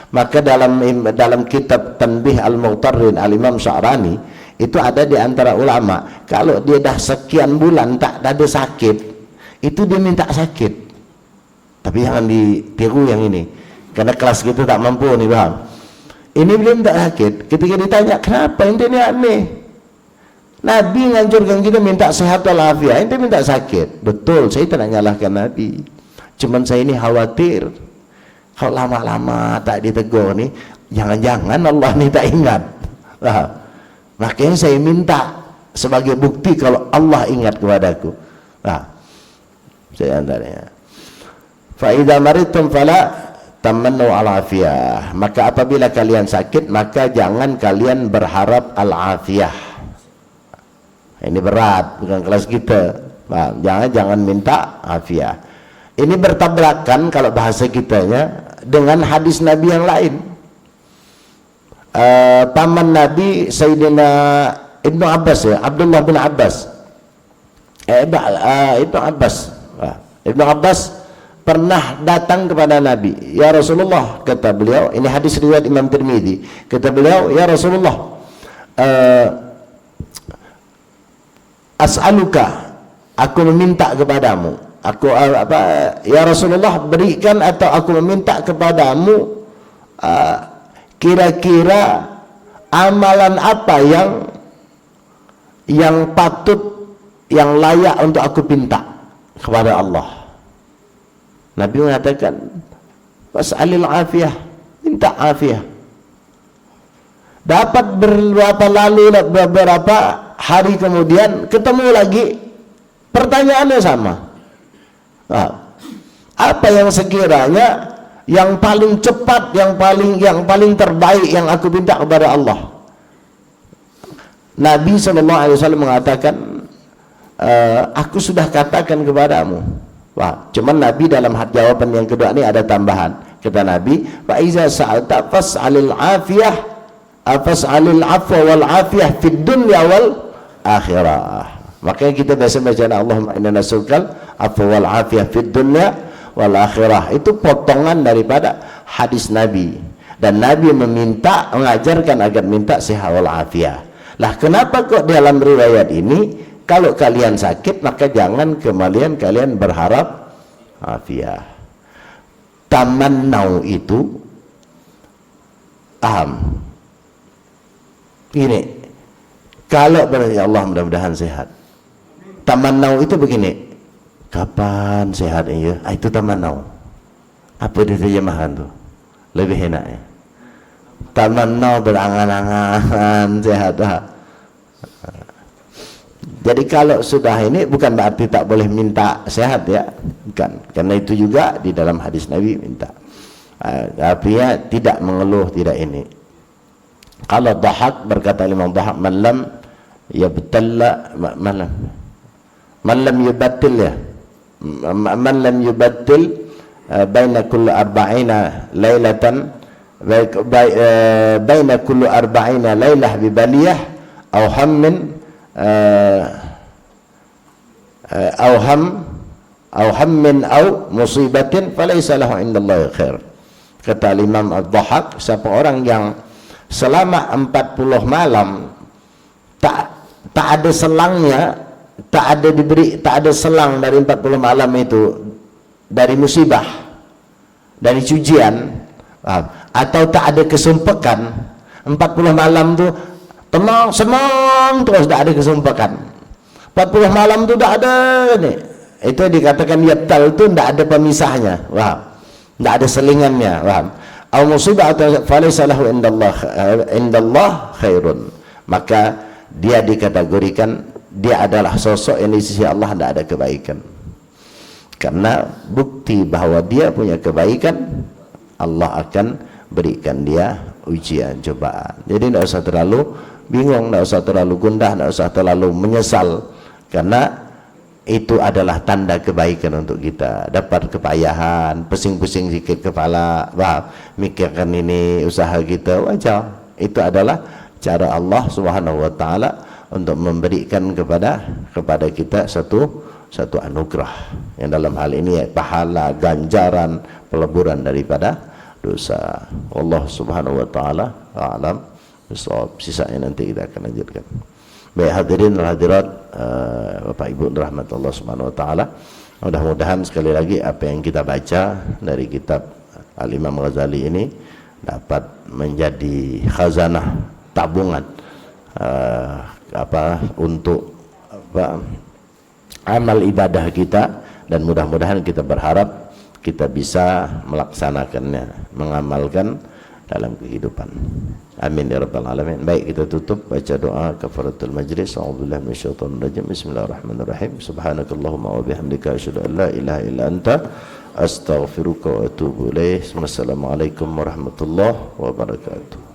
Maka dalam kitab Tanbih Al-Mughtarrin Al-Imam Sya'rani itu ada di antara ulama, kalau dia dah sekian bulan tak ada sakit, itu dia minta sakit. Tapi jangan ditiru yang ini, karena kelas kita tak mampu nih, paham? Ini belum tak sakit. Ketika ditanya, kenapa ente ni aneh? Nabi nganjurkan kita minta sehat walafiat, ente minta sakit. Betul, saya tak nyalahkan Nabi. Cuman saya ini khawatir, kalau lama-lama tak ditegur nih, jangan-jangan Allah ni tak ingat. Makanya saya minta sebagai bukti kalau Allah ingat kepadaku. Saya antaranya. Fa idza maridtum fala tamannu al-afiyah. Maka apabila kalian sakit, maka jangan kalian berharap al-afiyah. Ini berat, bukan kelas kita. Jangan minta afiyah. Ini bertabrakan kalau bahasa kitanya dengan hadis Nabi yang lain. Paman Nabi Sayyidina Ibnu Abbas, ya, Abdullah bin Abbas. Ibnu Abbas pernah datang kepada Nabi. Ya Rasulullah, kata beliau, ini hadis riwayat Imam Tirmidzi, kata beliau, ya Rasulullah, as'aluka, aku meminta kepadamu, ya Rasulullah, berikan atau aku meminta kepadamu kira-kira amalan apa yang patut, yang layak untuk aku minta kepada Allah. Nabi mengatakan, was'alil afiyah, minta afiyah. Dapat beberapa hari kemudian ketemu lagi, pertanyaannya sama. Apa yang sekiranya yang paling cepat, yang paling terbaik yang aku minta kepada Allah? Nabi SAW mengatakan, aku sudah katakan kepadamu. Wah, cuman Nabi dalam jawaban yang kedua ini ada tambahan. Kata Nabi, fa iza sa'alta fas'alil afiyah, fas'alil afwa wal afiyah fid dunya wal akhirah. Makanya kita biasa baca Allahumma inna nas'alukal afwa wal afiyah fid dunya wal akhirah. Itu potongan daripada hadis Nabi. Dan Nabi mengajarkan agar minta sehat wal afiyah. Lah, kenapa kok dalam riwayat ini kalau kalian sakit maka jangan kalian berharap afiyah? Tamannau itu ini, kalau ya Allah mudah-mudahan sehat. Tamannau itu begini, kapan sehat ya? Itu tamannau. Apa diterjemahkan tuh? Lebih enak ya. Tamannau berangan-angan sehat. Jadi kalau sudah ini bukan berarti tak boleh minta sehat, ya, bukan. Karena itu juga di dalam hadis Nabi minta. Artinya tidak mengeluh, tidak ini. Kalau Dhahak, berkata Imam Dhahak, man lam yabtalla man lam yubattil ya, man lam yubattil baina kulli arba'ina lailatan, baina kulli arba'ina lailah bi baliyah aw hammin aw hammin aw musibatin falaysa lahu indallahi khair. Kata Imam Ad-Dhahak, siapa orang yang selama 40 malam tak ada selangnya, tak ada selang dari 40 malam itu dari musibah, dari cujian, atau tak ada kesumpakan. 40 malam tu tenang, senang terus, tak ada kesumpakan. 40 malam tu tak ada ni. Itu dikatakan yabtal tu tak ada pemisahnya, paham? Tak ada selingannya, paham? Au musibah atau falaysa lahu indallah khairun. Maka dia dikategorikan dia adalah sosok yang di sisi Allah tidak ada kebaikan. Karena bukti bahwa dia punya kebaikan, Allah akan berikan dia ujian, cobaan. Jadi tidak usah terlalu bingung, tidak usah terlalu gundah, tidak usah terlalu menyesal, karena itu adalah tanda kebaikan untuk kita. Dapat kepayahan, pusing-pusing sikit kepala, mikirkan ini usaha kita, wajar. Itu adalah cara Allah Subhanahu wa taala untuk memberikan kepada kita satu anugerah yang dalam hal ini pahala, ganjaran, peleburan daripada dosa. Allah Subhanahu wa taala a'lam bissawab. Sisanya nanti kita akan lanjutkan. Baik hadirin dan hadirat, Bapak Ibu rahmat Allah Subhanahu wa taala, mudah-mudahan sekali lagi apa yang kita baca dari kitab Al-Imam Ghazali ini dapat menjadi khazanah, tabungan untuk amal ibadah kita, dan mudah-mudahan kita berharap kita bisa melaksanakannya, mengamalkan dalam kehidupan. Amin ya rabbal alamin. Baik, kita tutup baca doa kafaratul majlis. A'udzubillahi minasyaitonir rajim. Bismillahirrahmanirrahim. Subhanakallahumma wa bihamdika asyhadu an la ilaha illa anta astaghfiruka wa atubu ilaik. Wassalamualaikum warahmatullahi wabarakatuh.